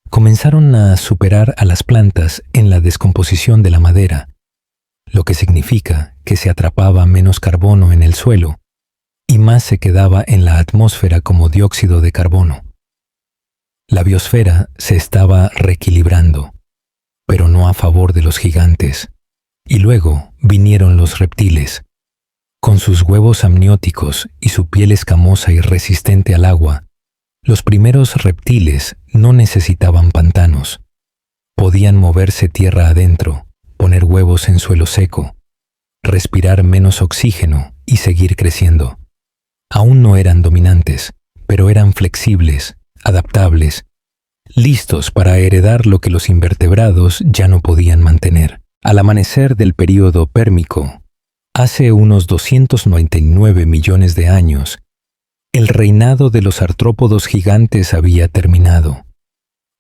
comenzaron a superar a las plantas en la descomposición de la madera, lo que significa que se atrapaba menos carbono en el suelo y más se quedaba en la atmósfera como dióxido de carbono. La biosfera se estaba reequilibrando, pero no a favor de los gigantes. Y luego vinieron los reptiles. Con sus huevos amnióticos y su piel escamosa y resistente al agua, los primeros reptiles no necesitaban pantanos. Podían moverse tierra adentro, poner huevos en suelo seco, respirar menos oxígeno y seguir creciendo. Aún no eran dominantes, pero eran flexibles, adaptables, listos para heredar lo que los invertebrados ya no podían mantener. Al amanecer del período Pérmico, hace unos 299 millones de años, el reinado de los artrópodos gigantes había terminado.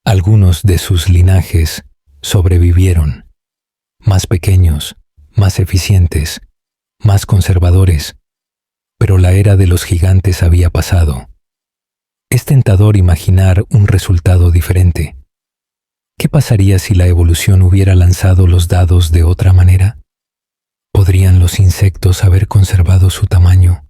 Algunos de sus linajes sobrevivieron, más pequeños, más eficientes, más conservadores, pero la era de los gigantes había pasado. Es tentador imaginar un resultado diferente. ¿Qué pasaría si la evolución hubiera lanzado los dados de otra manera? ¿Podrían los insectos haber conservado su tamaño?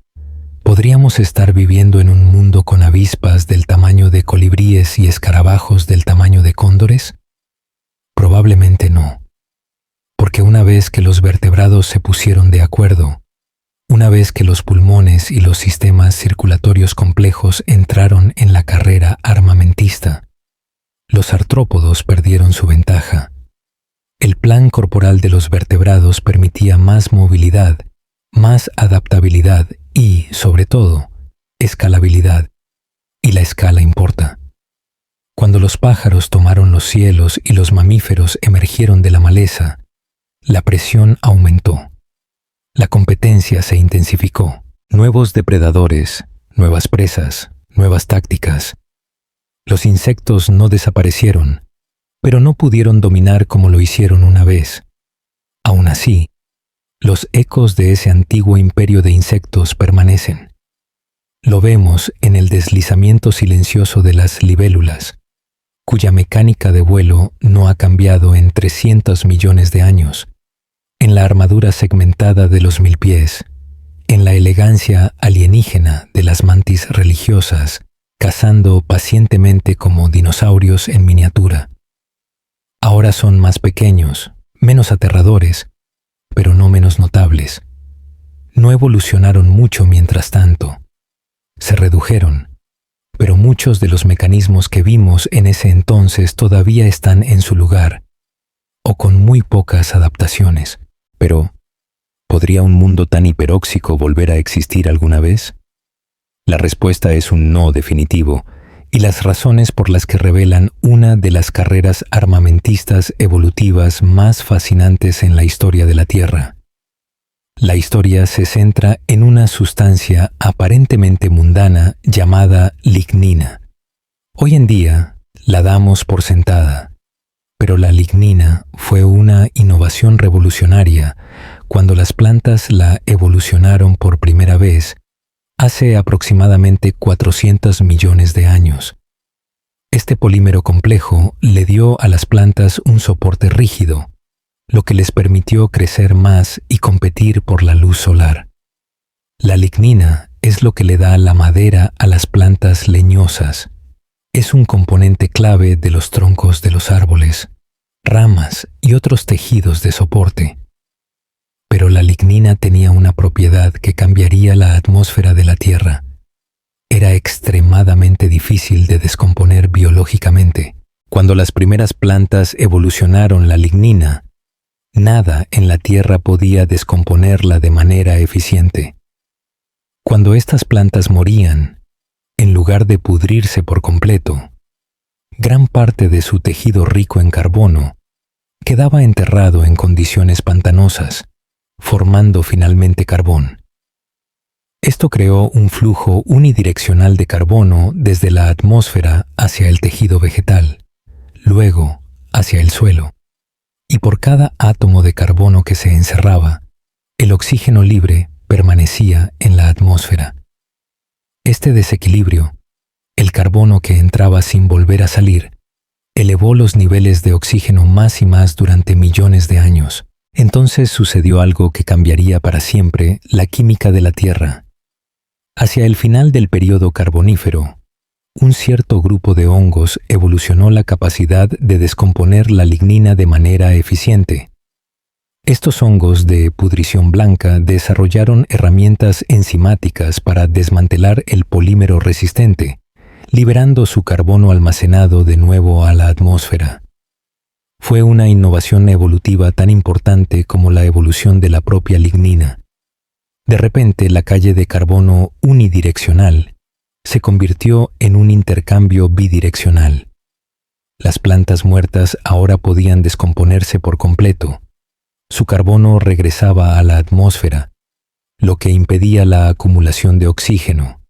¿Podríamos estar viviendo en un mundo con avispas del tamaño de colibríes y escarabajos del tamaño de cóndores? Probablemente no, porque una vez que los vertebrados se pusieron de acuerdo, una vez que los pulmones y los sistemas circulatorios complejos entraron en la carrera armamentista, los artrópodos perdieron su ventaja. El plan corporal de los vertebrados permitía más movilidad, más adaptabilidad y, sobre todo, escalabilidad. Y la escala importa. Cuando los pájaros tomaron los cielos y los mamíferos emergieron de la maleza, la presión aumentó. La competencia se intensificó. Nuevos depredadores, nuevas presas, nuevas tácticas. Los insectos no desaparecieron, pero no pudieron dominar como lo hicieron una vez. Aún así, los ecos de ese antiguo imperio de insectos permanecen. Lo vemos en el deslizamiento silencioso de las libélulas, cuya mecánica de vuelo no ha cambiado en 300 millones de años, en la armadura segmentada de los milpiés, en la elegancia alienígena de las mantis religiosas, cazando pacientemente como dinosaurios en miniatura. Ahora son más pequeños, menos aterradores, pero no menos notables. No evolucionaron mucho mientras tanto. Se redujeron, pero muchos de los mecanismos que vimos en ese entonces todavía están en su lugar, o con muy pocas adaptaciones. Pero, ¿podría un mundo tan hiperóxico volver a existir alguna vez? La respuesta es un no definitivo, y las razones por las que revelan una de las carreras armamentistas evolutivas más fascinantes en la historia de la Tierra. La historia se centra en una sustancia aparentemente mundana llamada lignina. Hoy en día la damos por sentada, pero la lignina fue una innovación revolucionaria cuando las plantas la evolucionaron por primera vez hace aproximadamente 400 millones de años. Este polímero complejo le dio a las plantas un soporte rígido, lo que les permitió crecer más y competir por la luz solar. La lignina es lo que le da la madera a las plantas leñosas. Es un componente clave de los troncos de los árboles, ramas y otros tejidos de soporte. Pero la lignina tenía una propiedad que cambiaría la atmósfera de la Tierra. Era extremadamente difícil de descomponer biológicamente. Cuando las primeras plantas evolucionaron la lignina, nada en la Tierra podía descomponerla de manera eficiente. Cuando estas plantas morían, en lugar de pudrirse por completo, gran parte de su tejido rico en carbono quedaba enterrado en condiciones pantanosas, formando finalmente carbón. Esto creó un flujo unidireccional de carbono desde la atmósfera hacia el tejido vegetal, luego hacia el suelo. Y por cada átomo de carbono que se encerraba, el oxígeno libre permanecía en la atmósfera. Este desequilibrio, el carbono que entraba sin volver a salir, elevó los niveles de oxígeno más y más durante millones de años. Entonces sucedió algo que cambiaría para siempre la química de la Tierra. Hacia el final del período carbonífero, un cierto grupo de hongos evolucionó la capacidad de descomponer la lignina de manera eficiente. Estos hongos de pudrición blanca desarrollaron herramientas enzimáticas para desmantelar el polímero resistente, liberando su carbono almacenado de nuevo a la atmósfera. Fue una innovación evolutiva tan importante como la evolución de la propia lignina. De repente, la calle de carbono unidireccional se convirtió en un intercambio bidireccional. Las plantas muertas ahora podían descomponerse por completo. Su carbono regresaba a la atmósfera, lo que impedía la acumulación de oxígeno.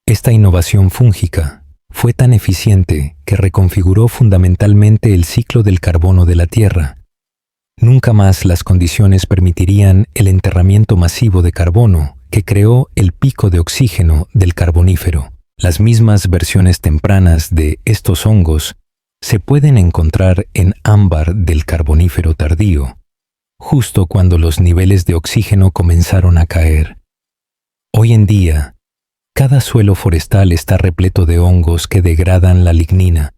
Esta innovación fúngica fue tan eficiente que reconfiguró fundamentalmente el ciclo del carbono de la Tierra. Nunca más las condiciones permitirían el enterramiento masivo de carbono que creó el pico de oxígeno del Carbonífero. Las mismas versiones tempranas de estos hongos se pueden encontrar en ámbar del Carbonífero tardío, justo cuando los niveles de oxígeno comenzaron a caer. Hoy en día, cada suelo forestal está repleto de hongos que degradan la lignina.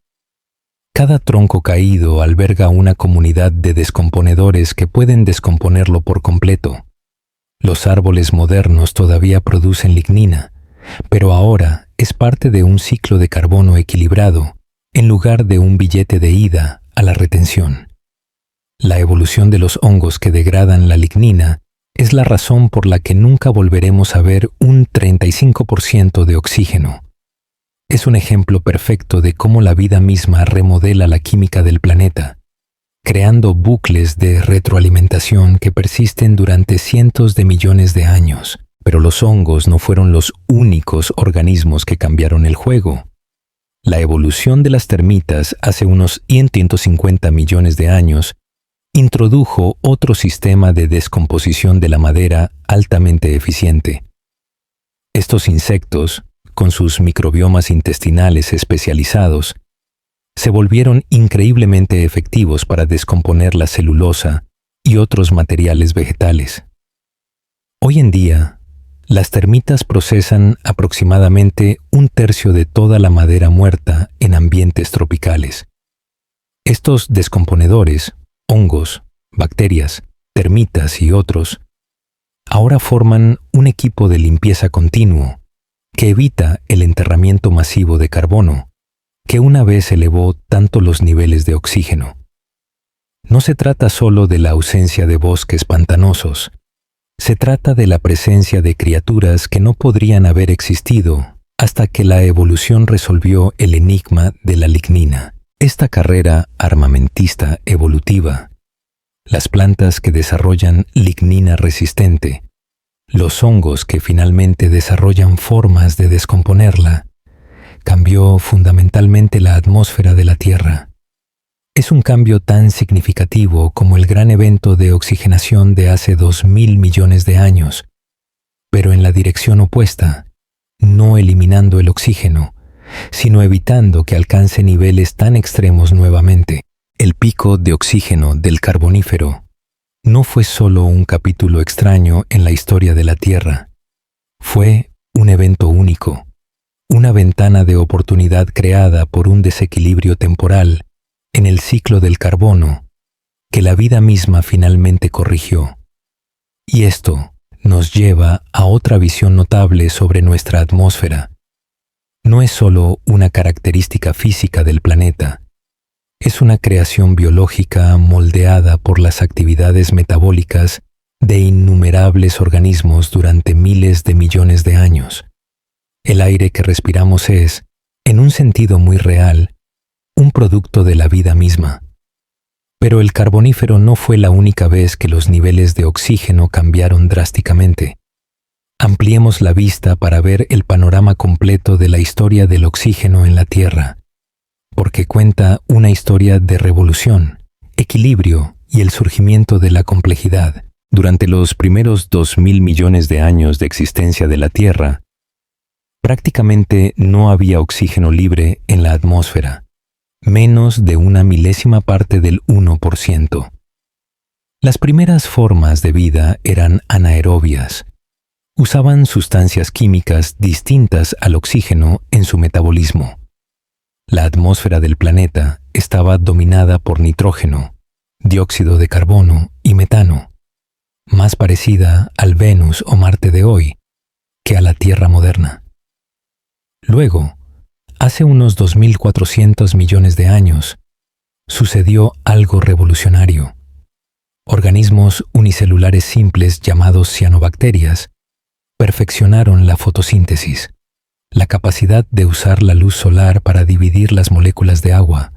Cada tronco caído alberga una comunidad de descomponedores que pueden descomponerlo por completo. Los árboles modernos todavía producen lignina, pero ahora es parte de un ciclo de carbono equilibrado en lugar de un billete de ida a la retención. La evolución de los hongos que degradan la lignina es la razón por la que nunca volveremos a ver un 35% de oxígeno. Es un ejemplo perfecto de cómo la vida misma remodela la química del planeta, creando bucles de retroalimentación que persisten durante cientos de millones de años. Pero los hongos no fueron los únicos organismos que cambiaron el juego. La evolución de las termitas hace unos 150 millones de años introdujo otro sistema de descomposición de la madera altamente eficiente. Estos insectos, con sus microbiomas intestinales especializados, se volvieron increíblemente efectivos para descomponer la celulosa y otros materiales vegetales. Hoy en día, las termitas procesan aproximadamente 1/3 de toda la madera muerta en ambientes tropicales. Estos descomponedores, hongos, bacterias, termitas y otros, ahora forman un equipo de limpieza continuo que evita el enterramiento masivo de carbono, que una vez elevó tanto los niveles de oxígeno. No se trata solo de la ausencia de bosques pantanosos, se trata de la presencia de criaturas que no podrían haber existido hasta que la evolución resolvió el enigma de la lignina. Esta carrera armamentista evolutiva, las plantas que desarrollan lignina resistente, los hongos que finalmente desarrollan formas de descomponerla, cambió fundamentalmente la atmósfera de la Tierra. Es un cambio tan significativo como el gran evento de oxigenación de hace 2.000 millones de años, pero en la dirección opuesta, no eliminando el oxígeno, sino evitando que alcance niveles tan extremos nuevamente. El pico de oxígeno del Carbonífero no fue solo un capítulo extraño en la historia de la Tierra. Fue un evento único, una ventana de oportunidad creada por un desequilibrio temporal en el ciclo del carbono que la vida misma finalmente corrigió. Y esto nos lleva a otra visión notable sobre nuestra atmósfera. No es solo una característica física del planeta, es una creación biológica moldeada por las actividades metabólicas de innumerables organismos durante miles de millones de años. El aire que respiramos es, en un sentido muy real, un producto de la vida misma. Pero el Carbonífero no fue la única vez que los niveles de oxígeno cambiaron drásticamente. Ampliemos la vista para ver el panorama completo de la historia del oxígeno en la Tierra, porque cuenta una historia de revolución, equilibrio y el surgimiento de la complejidad. Durante los primeros 2.000 millones de años de existencia de la Tierra, prácticamente no había oxígeno libre en la atmósfera, menos de una milésima parte del 1%. Las primeras formas de vida eran anaerobias. Usaban sustancias químicas distintas al oxígeno en su metabolismo. La atmósfera del planeta estaba dominada por nitrógeno, dióxido de carbono y metano, más parecida al Venus o Marte de hoy que a la Tierra moderna. Luego, hace unos 2.400 millones de años, sucedió algo revolucionario. Organismos unicelulares simples llamados cianobacterias perfeccionaron la fotosíntesis, la capacidad de usar la luz solar para dividir las moléculas de agua,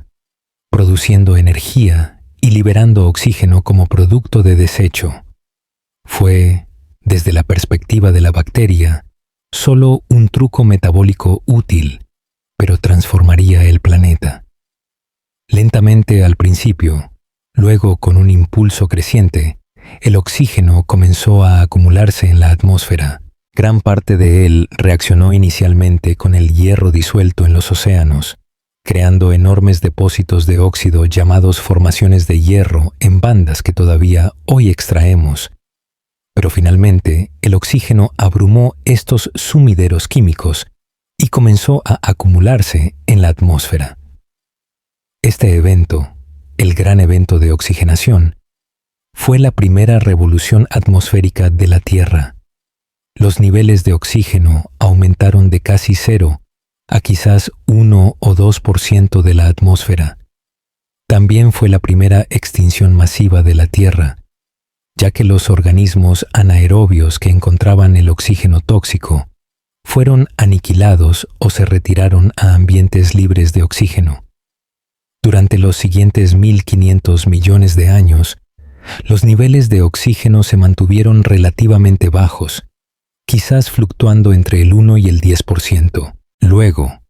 produciendo energía y liberando oxígeno como producto de desecho. Fue, desde la perspectiva de la bacteria, solo un truco metabólico útil, pero transformaría el planeta. Lentamente al principio, luego con un impulso creciente, el oxígeno comenzó a acumularse en la atmósfera. Gran parte de él reaccionó inicialmente con el hierro disuelto en los océanos, creando enormes depósitos de óxido llamados formaciones de hierro en bandas que todavía hoy extraemos. Pero finalmente, el oxígeno abrumó estos sumideros químicos y comenzó a acumularse en la atmósfera. Este evento, el gran evento de oxigenación, fue la primera revolución atmosférica de la Tierra. Los niveles de oxígeno aumentaron de casi 0 a quizás 1 o 2% de la atmósfera. También fue la primera extinción masiva de la Tierra, ya que los organismos anaerobios que encontraban el oxígeno tóxico fueron aniquilados o se retiraron a ambientes libres de oxígeno. Durante los siguientes 1.500 millones de años, los niveles de oxígeno se mantuvieron relativamente bajos, quizás fluctuando entre el 1 y el 10%. Luego,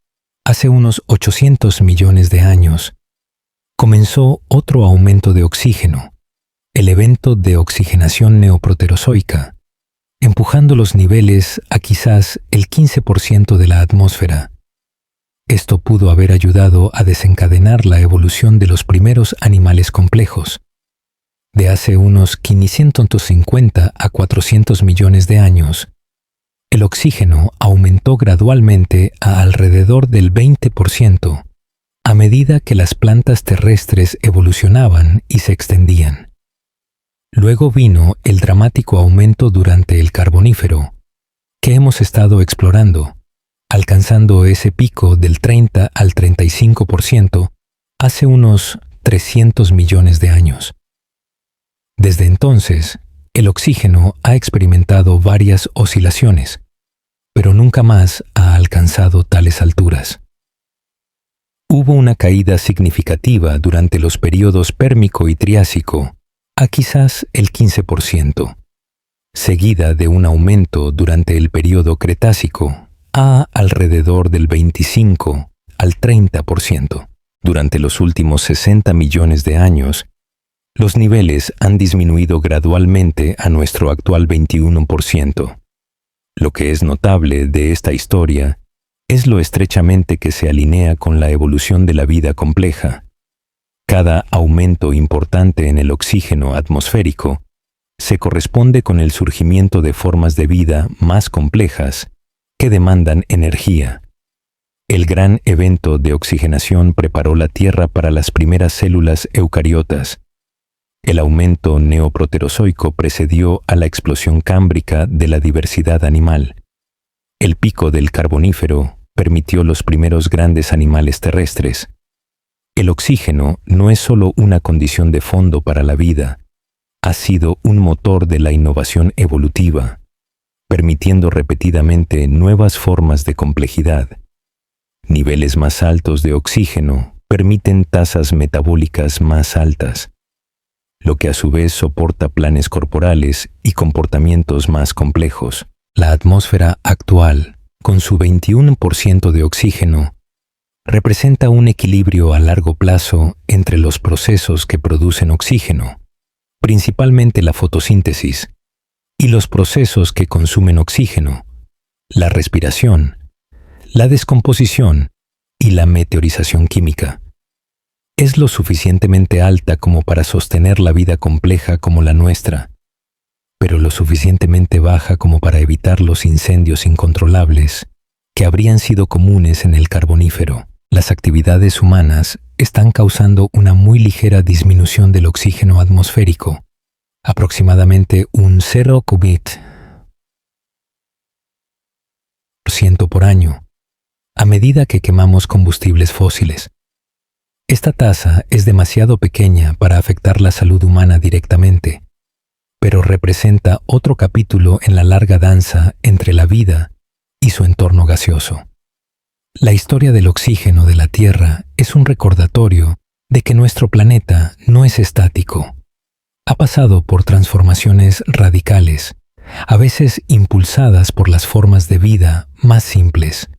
hace unos 800 millones de años, comenzó otro aumento de oxígeno, el evento de oxigenación neoproterozoica, empujando los niveles a quizás el 15% de la atmósfera. Esto pudo haber ayudado a desencadenar la evolución de los primeros animales complejos. De hace unos 550 a 400 millones de años, el oxígeno aumentó gradualmente a alrededor del 20% a medida que las plantas terrestres evolucionaban y se extendían. Luego vino el dramático aumento durante el Carbonífero, que hemos estado explorando, alcanzando ese pico del 30 al 35% hace unos 300 millones de años. Desde entonces, el oxígeno ha experimentado varias oscilaciones, pero nunca más ha alcanzado tales alturas. Hubo una caída significativa durante los períodos Pérmico y Triásico, a quizás el 15%, seguida de un aumento durante el período Cretácico a alrededor del 25 al 30%. Durante los últimos 60 millones de años, los niveles han disminuido gradualmente a nuestro actual 21%. Lo que es notable de esta historia es lo estrechamente que se alinea con la evolución de la vida compleja. Cada aumento importante en el oxígeno atmosférico se corresponde con el surgimiento de formas de vida más complejas que demandan energía. El gran evento de oxigenación preparó la Tierra para las primeras células eucariotas. El aumento neoproterozoico precedió a la explosión cámbrica de la diversidad animal. El pico del Carbonífero permitió los primeros grandes animales terrestres. El oxígeno no es solo una condición de fondo para la vida, ha sido un motor de la innovación evolutiva, permitiendo repetidamente nuevas formas de complejidad. Niveles más altos de oxígeno permiten tasas metabólicas más altas, lo que a su vez soporta planes corporales y comportamientos más complejos. La atmósfera actual, con su 21% de oxígeno, representa un equilibrio a largo plazo entre los procesos que producen oxígeno, principalmente la fotosíntesis, y los procesos que consumen oxígeno, la respiración, la descomposición y la meteorización química. Es lo suficientemente alta como para sostener la vida compleja como la nuestra, pero lo suficientemente baja como para evitar los incendios incontrolables que habrían sido comunes en el Carbonífero. Las actividades humanas están causando una muy ligera disminución del oxígeno atmosférico, aproximadamente un 0,1% por año, a medida que quemamos combustibles fósiles. Esta tasa es demasiado pequeña para afectar la salud humana directamente, pero representa otro capítulo en la larga danza entre la vida y su entorno gaseoso. La historia del oxígeno de la Tierra es un recordatorio de que nuestro planeta no es estático. Ha pasado por transformaciones radicales, a veces impulsadas por las formas de vida más simples.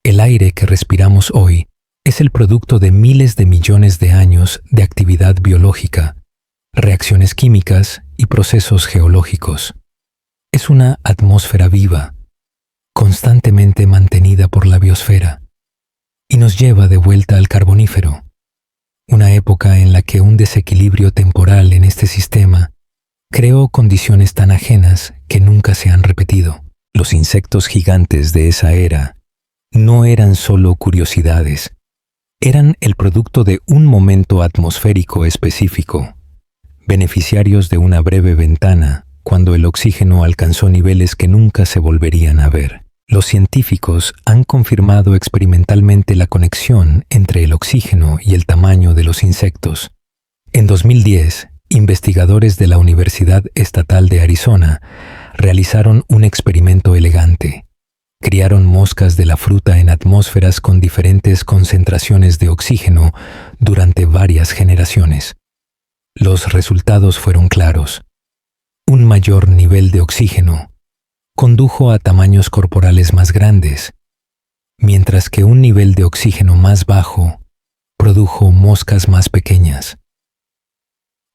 El aire que respiramos hoy es el producto de miles de millones de años de actividad biológica, reacciones químicas y procesos geológicos. Es una atmósfera viva, constantemente mantenida por la biosfera, y nos lleva de vuelta al Carbonífero, una época en la que un desequilibrio temporal en este sistema creó condiciones tan ajenas que nunca se han repetido. Los insectos gigantes de esa era no eran solo curiosidades, eran el producto de un momento atmosférico específico, beneficiarios de una breve ventana cuando el oxígeno alcanzó niveles que nunca se volverían a ver. Los científicos han confirmado experimentalmente la conexión entre el oxígeno y el tamaño de los insectos. En 2010, investigadores de la Universidad Estatal de Arizona realizaron un experimento elegante. Criaron moscas de la fruta en atmósferas con diferentes concentraciones de oxígeno durante varias generaciones. Los resultados fueron claros. Un mayor nivel de oxígeno condujo a tamaños corporales más grandes, mientras que un nivel de oxígeno más bajo produjo moscas más pequeñas.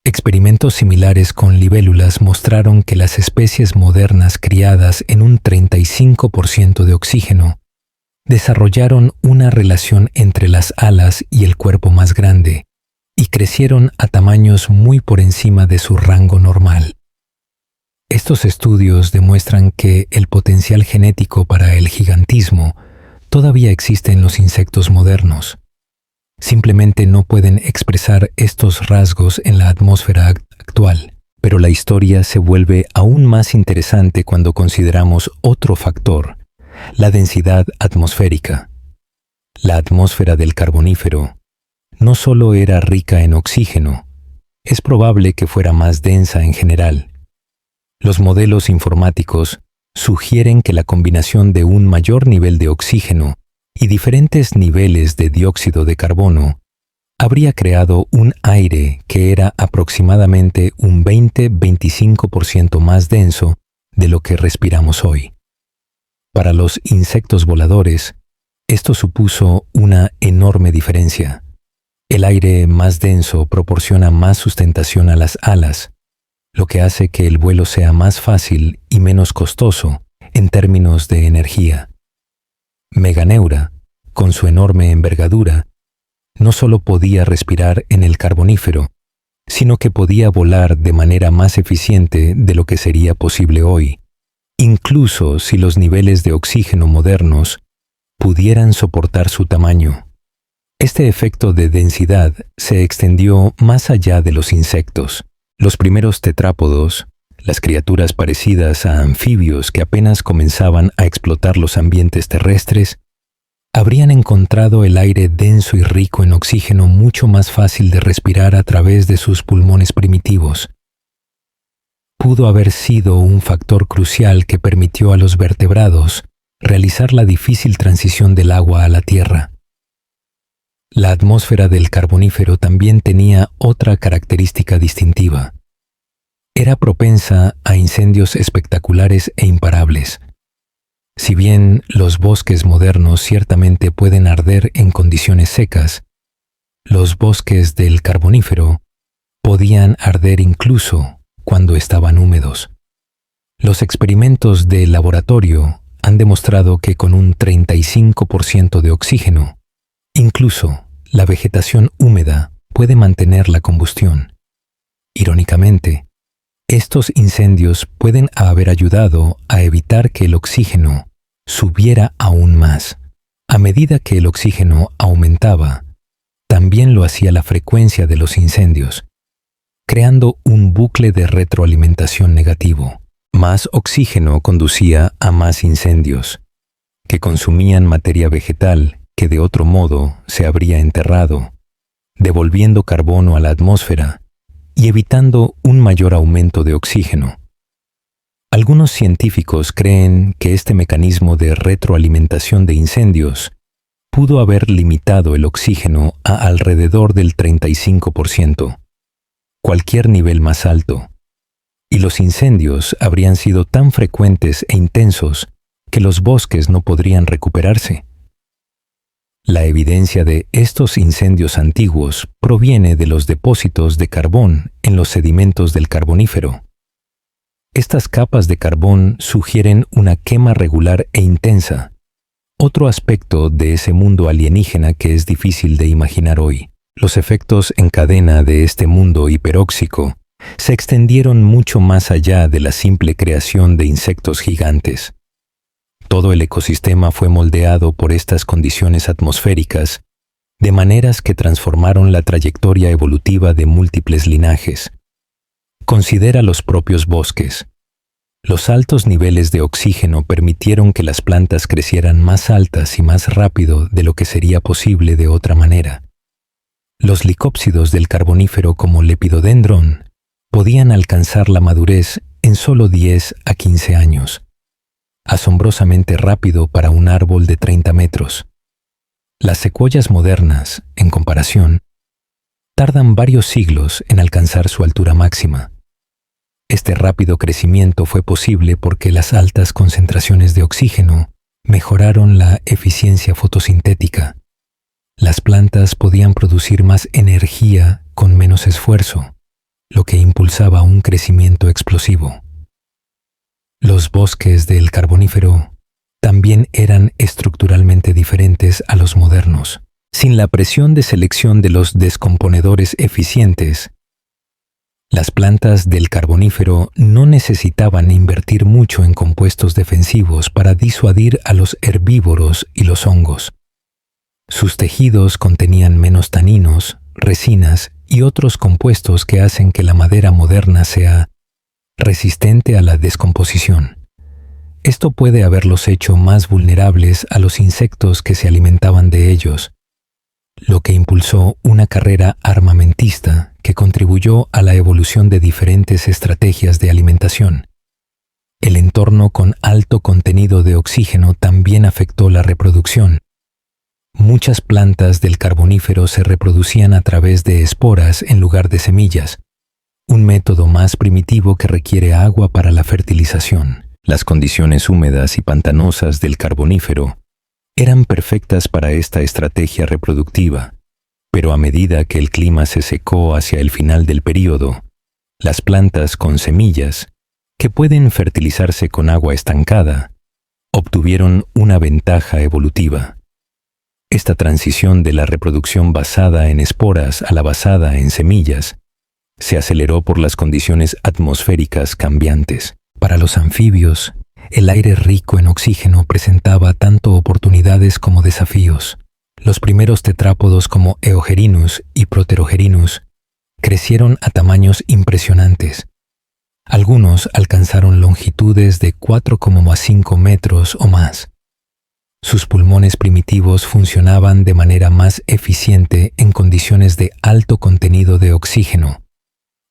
Experimentos similares con libélulas mostraron que las especies modernas criadas en un 35% de oxígeno desarrollaron una relación entre las alas y el cuerpo más grande y crecieron a tamaños muy por encima de su rango normal. Estos estudios demuestran que el potencial genético para el gigantismo todavía existe en los insectos modernos. Simplemente no pueden expresar estos rasgos en la atmósfera actual. Pero la historia se vuelve aún más interesante cuando consideramos otro factor, la densidad atmosférica. La atmósfera del Carbonífero no solo era rica en oxígeno, es probable que fuera más densa en general. Los modelos informáticos sugieren que la combinación de un mayor nivel de oxígeno y diferentes niveles de dióxido de carbono habría creado un aire que era aproximadamente un 20-25% más denso de lo que respiramos hoy. Para los insectos voladores, esto supuso una enorme diferencia. El aire más denso proporciona más sustentación a las alas, lo que hace que el vuelo sea más fácil y menos costoso en términos de energía. Meganeura, con su enorme envergadura, no solo podía respirar en el Carbonífero, sino que podía volar de manera más eficiente de lo que sería posible hoy, incluso si los niveles de oxígeno modernos pudieran soportar su tamaño. Este efecto de densidad se extendió más allá de los insectos. Los primeros tetrápodos, las criaturas parecidas a anfibios que apenas comenzaban a explotar los ambientes terrestres, habrían encontrado el aire denso y rico en oxígeno mucho más fácil de respirar a través de sus pulmones primitivos. Pudo haber sido un factor crucial que permitió a los vertebrados realizar la difícil transición del agua a la tierra. La atmósfera del Carbonífero también tenía otra característica distintiva. Era propensa a incendios espectaculares e imparables. Si bien los bosques modernos ciertamente pueden arder en condiciones secas, los bosques del Carbonífero podían arder incluso cuando estaban húmedos. Los experimentos de laboratorio han demostrado que con un 35% de oxígeno, incluso la vegetación húmeda puede mantener la combustión. Irónicamente, estos incendios pueden haber ayudado a evitar que el oxígeno subiera aún más. A medida que el oxígeno aumentaba, también lo hacía la frecuencia de los incendios, creando un bucle de retroalimentación negativo. Más oxígeno conducía a más incendios, que consumían materia vegetal que de otro modo se habría enterrado, devolviendo carbono a la atmósfera y evitando un mayor aumento de oxígeno. Algunos científicos creen que este mecanismo de retroalimentación de incendios pudo haber limitado el oxígeno a alrededor del 35%, cualquier nivel más alto, y los incendios habrían sido tan frecuentes e intensos que los bosques no podrían recuperarse. La evidencia de estos incendios antiguos proviene de los depósitos de carbón en los sedimentos del Carbonífero. Estas capas de carbón sugieren una quema regular e intensa, otro aspecto de ese mundo alienígena que es difícil de imaginar hoy. Los efectos en cadena de este mundo hiperóxico se extendieron mucho más allá de la simple creación de insectos gigantes. Todo el ecosistema fue moldeado por estas condiciones atmosféricas, de maneras que transformaron la trayectoria evolutiva de múltiples linajes. Considera los propios bosques. Los altos niveles de oxígeno permitieron que las plantas crecieran más altas y más rápido de lo que sería posible de otra manera. Los licópsidos del Carbonífero como Lepidodendron podían alcanzar la madurez en solo 10 a 15 años, asombrosamente rápido para un árbol de 30 metros. Las secuoyas modernas, en comparación, tardan varios siglos en alcanzar su altura máxima. Este rápido crecimiento fue posible porque las altas concentraciones de oxígeno mejoraron la eficiencia fotosintética. Las plantas podían producir más energía con menos esfuerzo, lo que impulsaba un crecimiento explosivo. Los bosques del Carbonífero también eran estructuralmente diferentes a los modernos. Sin la presión de selección de los descomponedores eficientes, las plantas del Carbonífero no necesitaban invertir mucho en compuestos defensivos para disuadir a los herbívoros y los hongos. Sus tejidos contenían menos taninos, resinas y otros compuestos que hacen que la madera moderna sea resistente a la descomposición. Esto puede haberlos hecho más vulnerables a los insectos que se alimentaban de ellos, lo que impulsó una carrera armamentista que contribuyó a la evolución de diferentes estrategias de alimentación. El entorno con alto contenido de oxígeno también afectó la reproducción. Muchas plantas del Carbonífero se reproducían a través de esporas en lugar de semillas, un método más primitivo que requiere agua para la fertilización. Las condiciones húmedas y pantanosas del Carbonífero eran perfectas para esta estrategia reproductiva, pero a medida que el clima se secó hacia el final del período, las plantas con semillas, que pueden fertilizarse con agua estancada, obtuvieron una ventaja evolutiva. Esta transición de la reproducción basada en esporas a la basada en semillas se aceleró por las condiciones atmosféricas cambiantes. Para los anfibios, el aire rico en oxígeno presentaba tanto oportunidades como desafíos. Los primeros tetrápodos como Eogerinus y Proterogerinus crecieron a tamaños impresionantes. Algunos alcanzaron longitudes de 4,5 metros o más. Sus pulmones primitivos funcionaban de manera más eficiente en condiciones de alto contenido de oxígeno,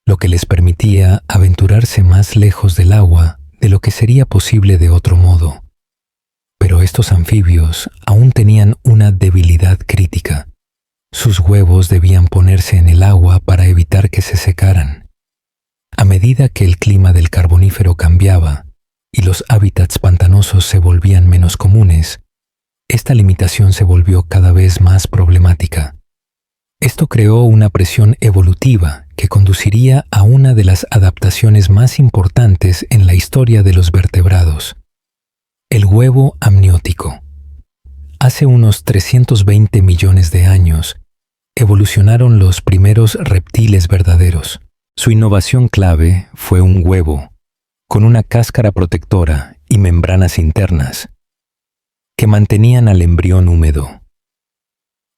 lo que les permitía aventurarse más lejos del agua de lo que sería posible de otro modo. Pero estos anfibios aún tenían una debilidad crítica. Sus huevos debían ponerse en el agua para evitar que se secaran. A medida que el clima del Carbonífero cambiaba y los hábitats pantanosos se volvían menos comunes, esta limitación se volvió cada vez más problemática. Esto creó una presión evolutiva que conduciría a una de las adaptaciones más importantes en la historia de los vertebrados: el huevo amniótico. Hace unos 320 millones de años, evolucionaron los primeros reptiles verdaderos. Su innovación clave fue un huevo, con una cáscara protectora y membranas internas, que mantenían al embrión húmedo.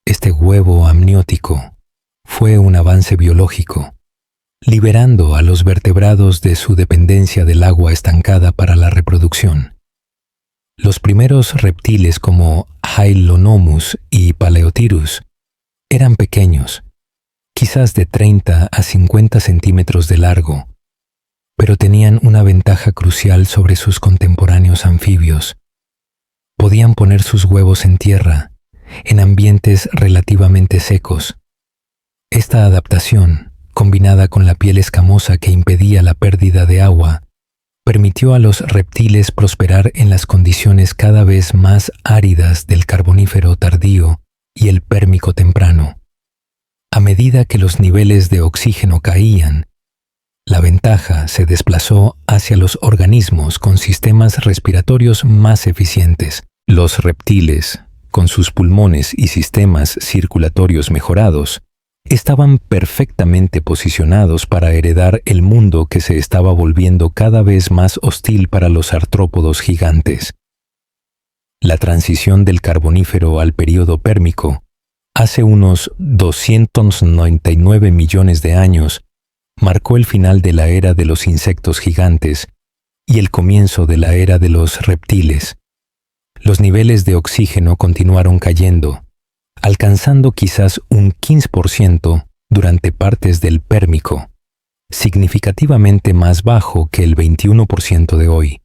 Este huevo amniótico fue un avance biológico, liberando a los vertebrados de su dependencia del agua estancada para la reproducción. Los primeros reptiles como Hylonomus y Paleotyrus eran pequeños, quizás de 30 a 50 centímetros de largo, pero tenían una ventaja crucial sobre sus contemporáneos anfibios. Podían poner sus huevos en tierra en ambientes relativamente secos. Esta adaptación, combinada con la piel escamosa que impedía la pérdida de agua, permitió a los reptiles prosperar en las condiciones cada vez más áridas del Carbonífero tardío y el Pérmico temprano. A medida que los niveles de oxígeno caían, la ventaja se desplazó hacia los organismos con sistemas respiratorios más eficientes. Los reptiles, con sus pulmones y sistemas circulatorios mejorados, estaban perfectamente posicionados para heredar el mundo que se estaba volviendo cada vez más hostil para los artrópodos gigantes. La transición del Carbonífero al período Pérmico, hace unos 299 millones de años, marcó el final de la era de los insectos gigantes y el comienzo de la era de los reptiles. Los niveles de oxígeno continuaron cayendo, alcanzando quizás un 15% durante partes del Pérmico, significativamente más bajo que el 21% de hoy.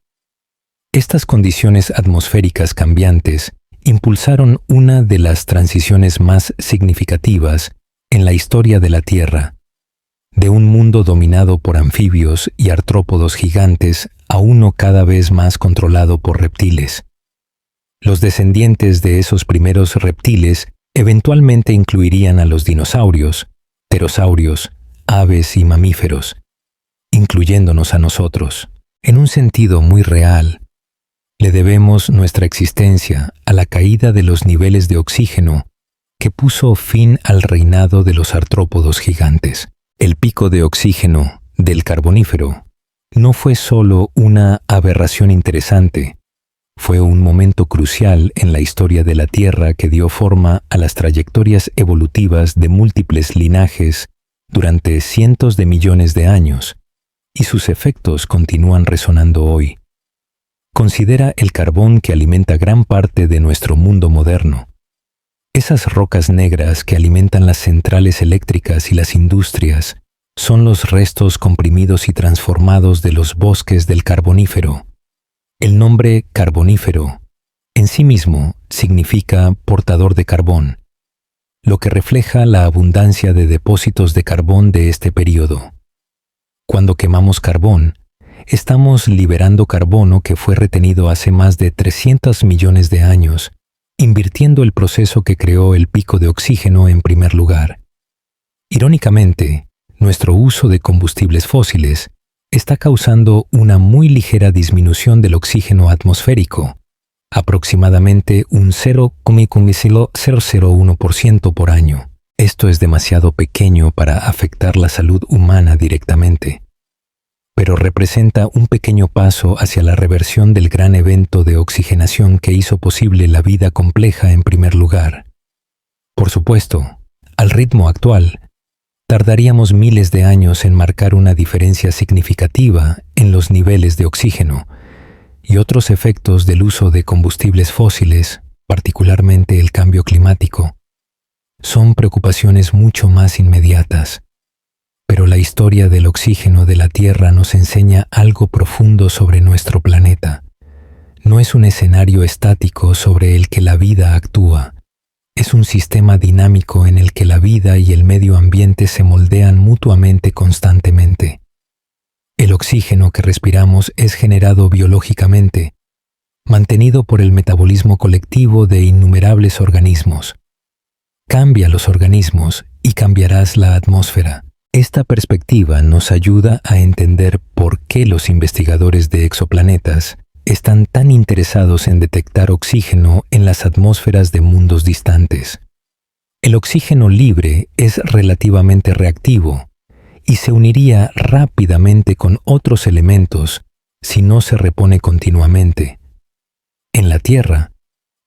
Estas condiciones atmosféricas cambiantes impulsaron una de las transiciones más significativas en la historia de la Tierra, de un mundo dominado por anfibios y artrópodos gigantes a uno cada vez más controlado por reptiles. Los descendientes de esos primeros reptiles eventualmente incluirían a los dinosaurios, pterosaurios, aves y mamíferos, incluyéndonos a nosotros. En un sentido muy real, le debemos nuestra existencia a la caída de los niveles de oxígeno que puso fin al reinado de los artrópodos gigantes. El pico de oxígeno del Carbonífero no fue solo una aberración interesante, fue un momento crucial en la historia de la Tierra que dio forma a las trayectorias evolutivas de múltiples linajes durante cientos de millones de años, y sus efectos continúan resonando hoy. Considera el carbón que alimenta gran parte de nuestro mundo moderno. Esas rocas negras que alimentan las centrales eléctricas y las industrias son los restos comprimidos y transformados de los bosques del Carbonífero. El nombre Carbonífero en sí mismo significa portador de carbón, lo que refleja la abundancia de depósitos de carbón de este período. Cuando quemamos carbón, estamos liberando carbono que fue retenido hace más de 300 millones de años, invirtiendo el proceso que creó el pico de oxígeno en primer lugar. Irónicamente, nuestro uso de combustibles fósiles está causando una muy ligera disminución del oxígeno atmosférico, aproximadamente un 0,001% por año. Esto es demasiado pequeño para afectar la salud humana directamente, pero representa un pequeño paso hacia la reversión del gran evento de oxigenación que hizo posible la vida compleja en primer lugar. Por supuesto, al ritmo actual, tardaríamos miles de años en marcar una diferencia significativa en los niveles de oxígeno y otros efectos del uso de combustibles fósiles, particularmente el cambio climático, son preocupaciones mucho más inmediatas. Pero la historia del oxígeno de la Tierra nos enseña algo profundo sobre nuestro planeta. No es un escenario estático sobre el que la vida actúa. Es un sistema dinámico en el que la vida y el medio ambiente se moldean mutuamente constantemente. El oxígeno que respiramos es generado biológicamente, mantenido por el metabolismo colectivo de innumerables organismos. Cambia los organismos y cambiarás la atmósfera. Esta perspectiva nos ayuda a entender por qué los investigadores de exoplanetas están tan interesados en detectar oxígeno en las atmósferas de mundos distantes. El oxígeno libre es relativamente reactivo y se uniría rápidamente con otros elementos si no se repone continuamente. En la Tierra,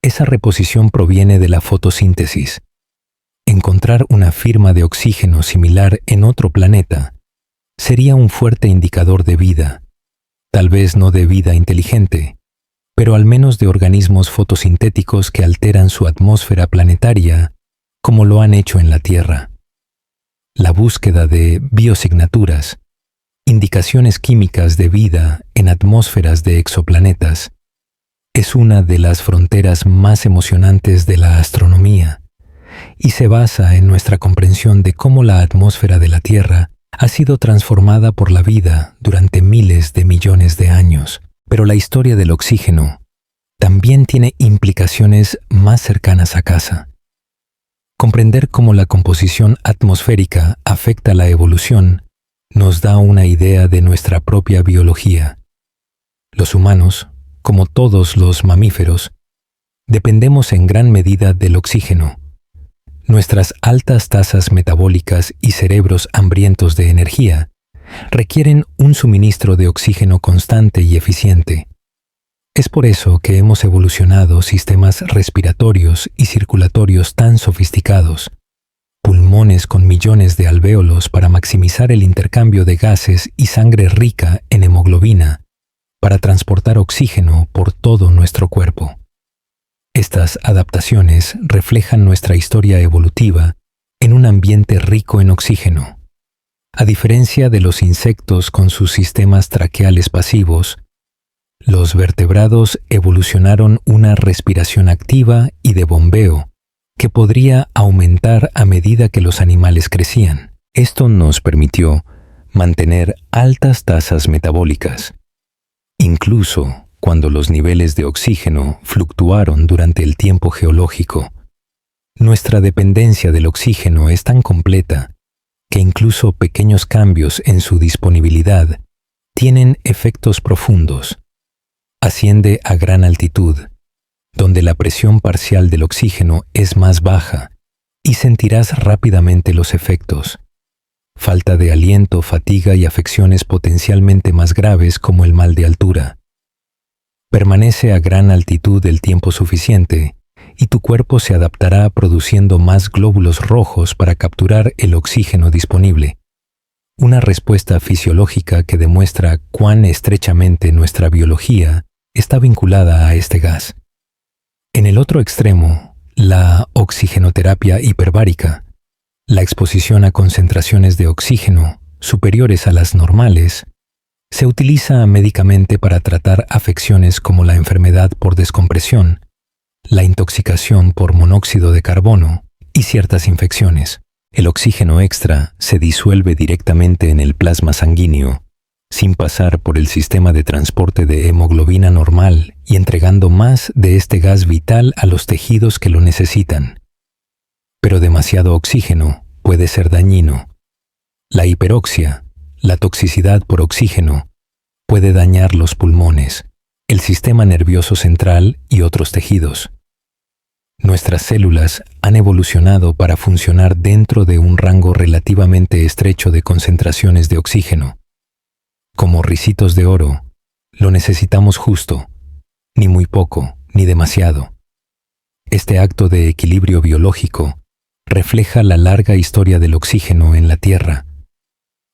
esa reposición proviene de la fotosíntesis. Encontrar una firma de oxígeno similar en otro planeta sería un fuerte indicador de vida, tal vez no de vida inteligente, pero al menos de organismos fotosintéticos que alteran su atmósfera planetaria, como lo han hecho en la Tierra. La búsqueda de biosignaturas, indicaciones químicas de vida en atmósferas de exoplanetas, es una de las fronteras más emocionantes de la astronomía y se basa en nuestra comprensión de cómo la atmósfera de la Tierra ha sido transformada por la vida durante miles de millones de años. Pero la historia del oxígeno también tiene implicaciones más cercanas a casa. Comprender cómo la composición atmosférica afecta la evolución nos da una idea de nuestra propia biología. Los humanos, como todos los mamíferos, dependemos en gran medida del oxígeno. Nuestras altas tasas metabólicas y cerebros hambrientos de energía requieren un suministro de oxígeno constante y eficiente. Es por eso que hemos evolucionado sistemas respiratorios y circulatorios tan sofisticados, pulmones con millones de alvéolos para maximizar el intercambio de gases y sangre rica en hemoglobina para transportar oxígeno por todo nuestro cuerpo. Estas adaptaciones reflejan nuestra historia evolutiva en un ambiente rico en oxígeno. A diferencia de los insectos con sus sistemas traqueales pasivos, los vertebrados evolucionaron una respiración activa y de bombeo que podría aumentar a medida que los animales crecían. Esto nos permitió mantener altas tasas metabólicas, incluso cuando los niveles de oxígeno fluctuaron durante el tiempo geológico. Nuestra dependencia del oxígeno es tan completa que incluso pequeños cambios en su disponibilidad tienen efectos profundos. Asciende a gran altitud, donde la presión parcial del oxígeno es más baja, y sentirás rápidamente los efectos. Falta de aliento, fatiga y afecciones potencialmente más graves como el mal de altura. Permanece a gran altitud el tiempo suficiente y tu cuerpo se adaptará produciendo más glóbulos rojos para capturar el oxígeno disponible. Una respuesta fisiológica que demuestra cuán estrechamente nuestra biología está vinculada a este gas. En el otro extremo, la oxigenoterapia hiperbárica, la exposición a concentraciones de oxígeno superiores a las normales, se utiliza médicamente para tratar afecciones como la enfermedad por descompresión, la intoxicación por monóxido de carbono y ciertas infecciones. El oxígeno extra se disuelve directamente en el plasma sanguíneo, sin pasar por el sistema de transporte de hemoglobina normal y entregando más de este gas vital a los tejidos que lo necesitan. Pero demasiado oxígeno puede ser dañino. La hiperoxia, la toxicidad por oxígeno, puede dañar los pulmones, el sistema nervioso central y otros tejidos. Nuestras células han evolucionado para funcionar dentro de un rango relativamente estrecho de concentraciones de oxígeno. Como ricitos de oro, lo necesitamos justo, ni muy poco, ni demasiado. Este acto de equilibrio biológico refleja la larga historia del oxígeno en la Tierra.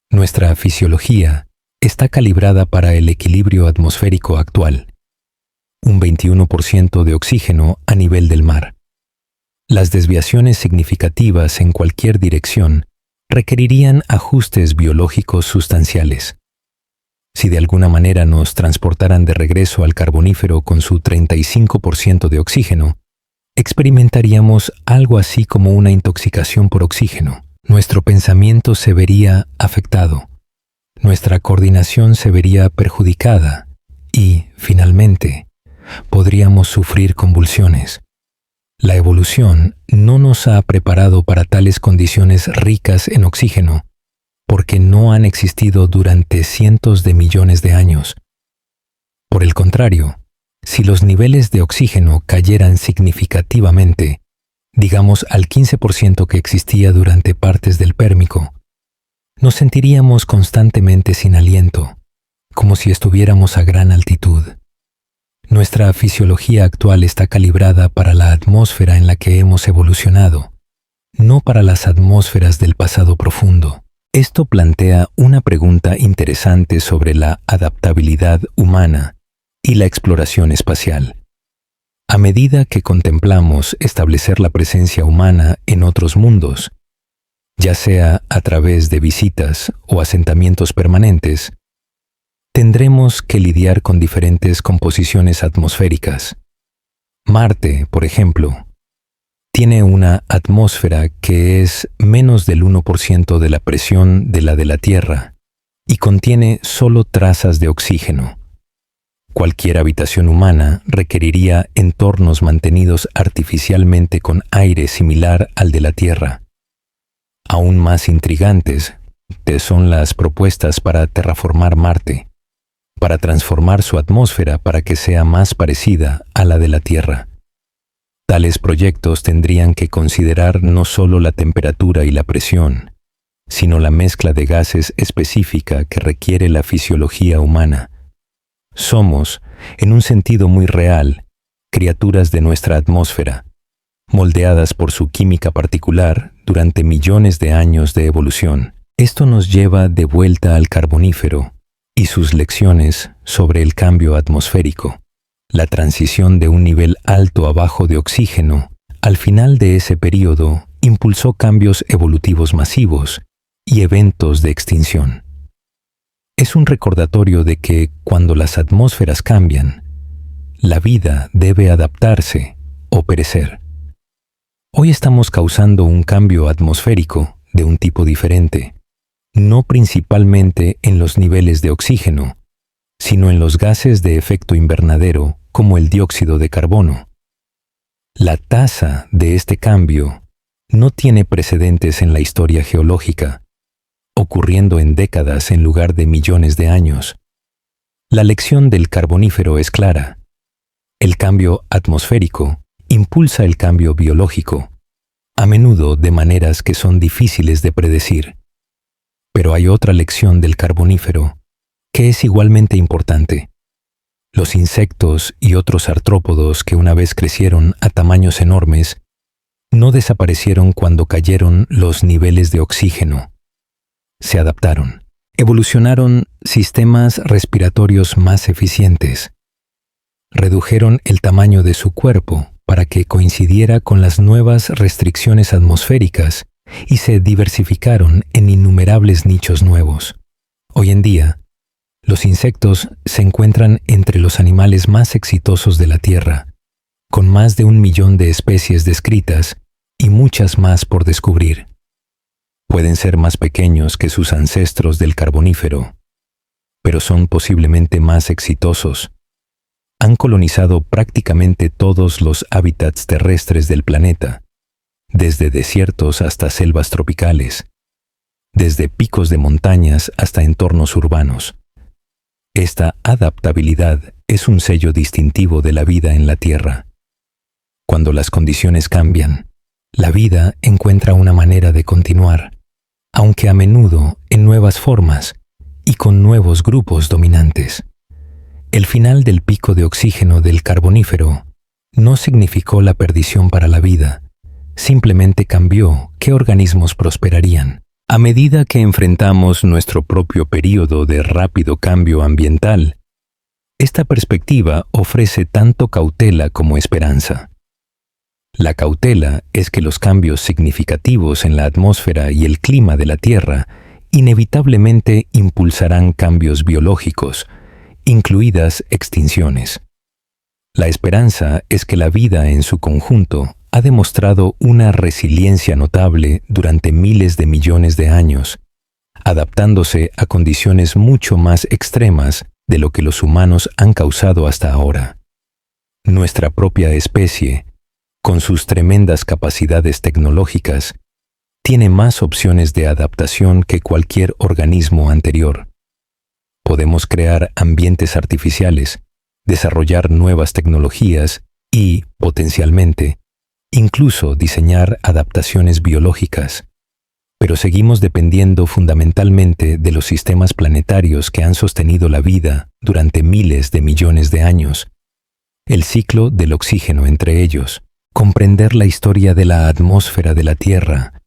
Nuestra fisiología está calibrada para el equilibrio atmosférico actual, un 21% de oxígeno a nivel del mar. Las desviaciones significativas en cualquier dirección requerirían ajustes biológicos sustanciales. Si de alguna manera nos transportaran de regreso al carbonífero con su 35% de oxígeno, experimentaríamos algo así como una intoxicación por oxígeno. Nuestro pensamiento se vería afectado, nuestra coordinación se vería perjudicada y, finalmente, podríamos sufrir convulsiones. La evolución no nos ha preparado para tales condiciones ricas en oxígeno, porque no han existido durante cientos de millones de años. Por el contrario, si los niveles de oxígeno cayeran significativamente, digamos al 15% que existía durante partes del Pérmico, nos sentiríamos constantemente sin aliento, como si estuviéramos a gran altitud. Nuestra fisiología actual está calibrada para la atmósfera en la que hemos evolucionado, no para las atmósferas del pasado profundo. Esto plantea una pregunta interesante sobre la adaptabilidad humana y la exploración espacial. A medida que contemplamos establecer la presencia humana en otros mundos, ya sea a través de visitas o asentamientos permanentes, tendremos que lidiar con diferentes composiciones atmosféricas. Marte, por ejemplo, tiene una atmósfera que es menos del 1% de la presión de la Tierra y contiene solo trazas de oxígeno. Cualquier habitación humana requeriría entornos mantenidos artificialmente con aire similar al de la Tierra. Aún más intrigantes son las propuestas para terraformar Marte, para transformar su atmósfera para que sea más parecida a la de la Tierra. Tales proyectos tendrían que considerar no solo la temperatura y la presión, sino la mezcla de gases específica que requiere la fisiología humana. Somos, en un sentido muy real, criaturas de nuestra atmósfera, moldeadas por su química particular durante millones de años de evolución. Esto nos lleva de vuelta al Carbonífero y sus lecciones sobre el cambio atmosférico. La transición de un nivel alto a bajo de oxígeno, al final de ese período, impulsó cambios evolutivos masivos y eventos de extinción. Es un recordatorio de que cuando las atmósferas cambian, la vida debe adaptarse o perecer. Hoy estamos causando un cambio atmosférico de un tipo diferente, no principalmente en los niveles de oxígeno, sino en los gases de efecto invernadero como el dióxido de carbono. La tasa de este cambio no tiene precedentes en la historia geológica, ocurriendo en décadas en lugar de millones de años. La lección del Carbonífero es clara. El cambio atmosférico impulsa el cambio biológico, a menudo de maneras que son difíciles de predecir. Pero hay otra lección del Carbonífero que es igualmente importante. Los insectos y otros artrópodos que una vez crecieron a tamaños enormes no desaparecieron cuando cayeron los niveles de oxígeno. Se adaptaron. Evolucionaron sistemas respiratorios más eficientes. Redujeron el tamaño de su cuerpo para que coincidiera con las nuevas restricciones atmosféricas y se diversificaron en innumerables nichos nuevos. Hoy en día, los insectos se encuentran entre los animales más exitosos de la Tierra, con más de 1 millón de especies descritas y muchas más por descubrir. Pueden ser más pequeños que sus ancestros del Carbonífero, pero son posiblemente más exitosos. Han colonizado prácticamente todos los hábitats terrestres del planeta, desde desiertos hasta selvas tropicales, desde picos de montañas hasta entornos urbanos. Esta adaptabilidad es un sello distintivo de la vida en la Tierra. Cuando las condiciones cambian, la vida encuentra una manera de continuar, aunque a menudo en nuevas formas y con nuevos grupos dominantes. El final del pico de oxígeno del Carbonífero no significó la perdición para la vida, simplemente cambió qué organismos prosperarían. A medida que enfrentamos nuestro propio período de rápido cambio ambiental, esta perspectiva ofrece tanto cautela como esperanza. La cautela es que los cambios significativos en la atmósfera y el clima de la Tierra inevitablemente impulsarán cambios biológicos, incluidas extinciones. La esperanza es que la vida en su conjunto ha demostrado una resiliencia notable durante miles de millones de años, adaptándose a condiciones mucho más extremas de lo que los humanos han causado hasta ahora. Nuestra propia especie, con sus tremendas capacidades tecnológicas, tiene más opciones de adaptación que cualquier organismo anterior. Podemos crear ambientes artificiales, desarrollar nuevas tecnologías y, potencialmente, incluso diseñar adaptaciones biológicas. Pero seguimos dependiendo fundamentalmente de los sistemas planetarios que han sostenido la vida durante miles de millones de años. El ciclo del oxígeno entre ellos. Comprender la historia de la atmósfera de la Tierra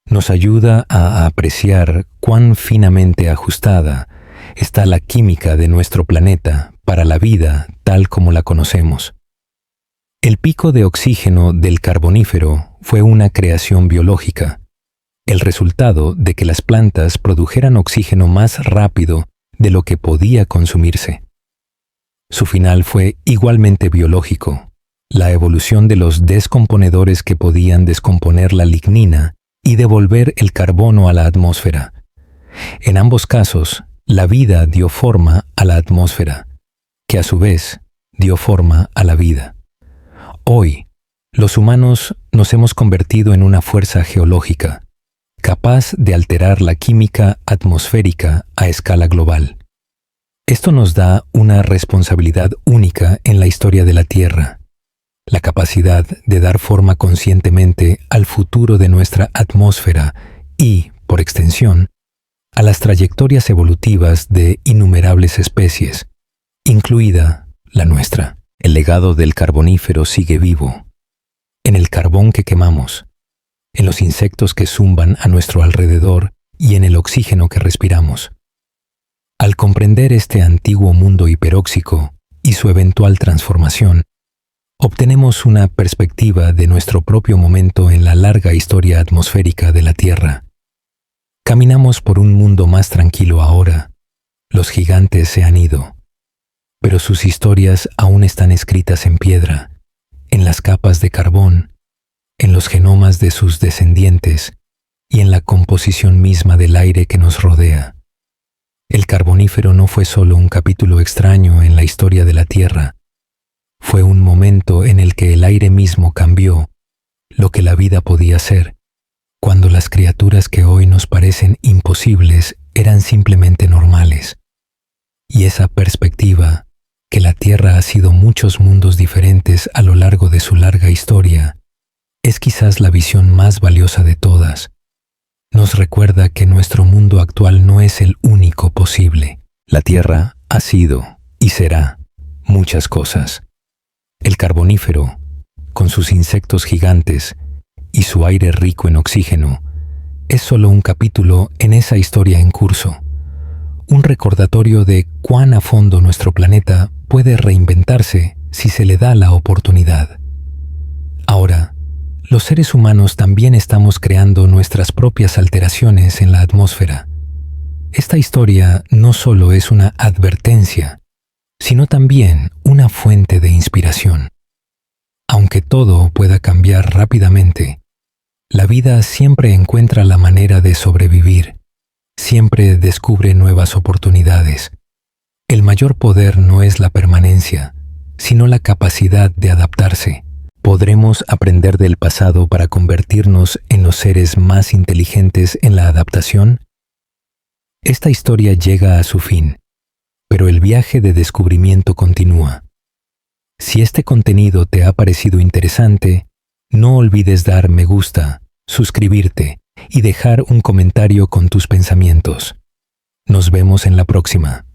nos ayuda a apreciar cuán finamente ajustada está la química de nuestro planeta para la vida tal como la conocemos. El pico de oxígeno del Carbonífero fue una creación biológica, el resultado de que las plantas produjeran oxígeno más rápido de lo que podía consumirse. Su final fue igualmente biológico, la evolución de los descomponedores que podían descomponer la lignina y devolver el carbono a la atmósfera. En ambos casos, la vida dio forma a la atmósfera, que a su vez dio forma a la vida. Hoy, los humanos nos hemos convertido en una fuerza geológica, capaz de alterar la química atmosférica a escala global. Esto nos da una responsabilidad única en la historia de la Tierra, la capacidad de dar forma conscientemente al futuro de nuestra atmósfera y, por extensión, a las trayectorias evolutivas de innumerables especies, incluida la nuestra. El legado del carbonífero sigue vivo, en el carbón que quemamos, en los insectos que zumban a nuestro alrededor y en el oxígeno que respiramos. Al comprender este antiguo mundo hiperóxico y su eventual transformación, obtenemos una perspectiva de nuestro propio momento en la larga historia atmosférica de la Tierra. Caminamos por un mundo más tranquilo ahora. Los gigantes se han ido, pero sus historias aún están escritas en piedra, en las capas de carbón, en los genomas de sus descendientes y en la composición misma del aire que nos rodea. El carbonífero no fue solo un capítulo extraño en la historia de la Tierra, fue un momento en el que el aire mismo cambió lo que la vida podía ser, cuando las criaturas que hoy nos parecen imposibles eran simplemente normales. Y esa perspectiva, que la Tierra ha sido muchos mundos diferentes a lo largo de su larga historia, es quizás la visión más valiosa de todas. Nos recuerda que nuestro mundo actual no es el único posible. La Tierra ha sido y será muchas cosas. El carbonífero, con sus insectos gigantes y su aire rico en oxígeno, es solo un capítulo en esa historia en curso, un recordatorio de cuán a fondo nuestro planeta puede reinventarse si se le da la oportunidad. Ahora, los seres humanos también estamos creando nuestras propias alteraciones en la atmósfera. Esta historia no solo es una advertencia, sino también una fuente de inspiración. Aunque todo pueda cambiar rápidamente, la vida siempre encuentra la manera de sobrevivir, siempre descubre nuevas oportunidades. El mayor poder no es la permanencia, sino la capacidad de adaptarse. ¿Podremos aprender del pasado para convertirnos en los seres más inteligentes en la adaptación? Esta historia llega a su fin, pero el viaje de descubrimiento continúa. Si este contenido te ha parecido interesante, no olvides dar me gusta, suscribirte y dejar un comentario con tus pensamientos. Nos vemos en la próxima.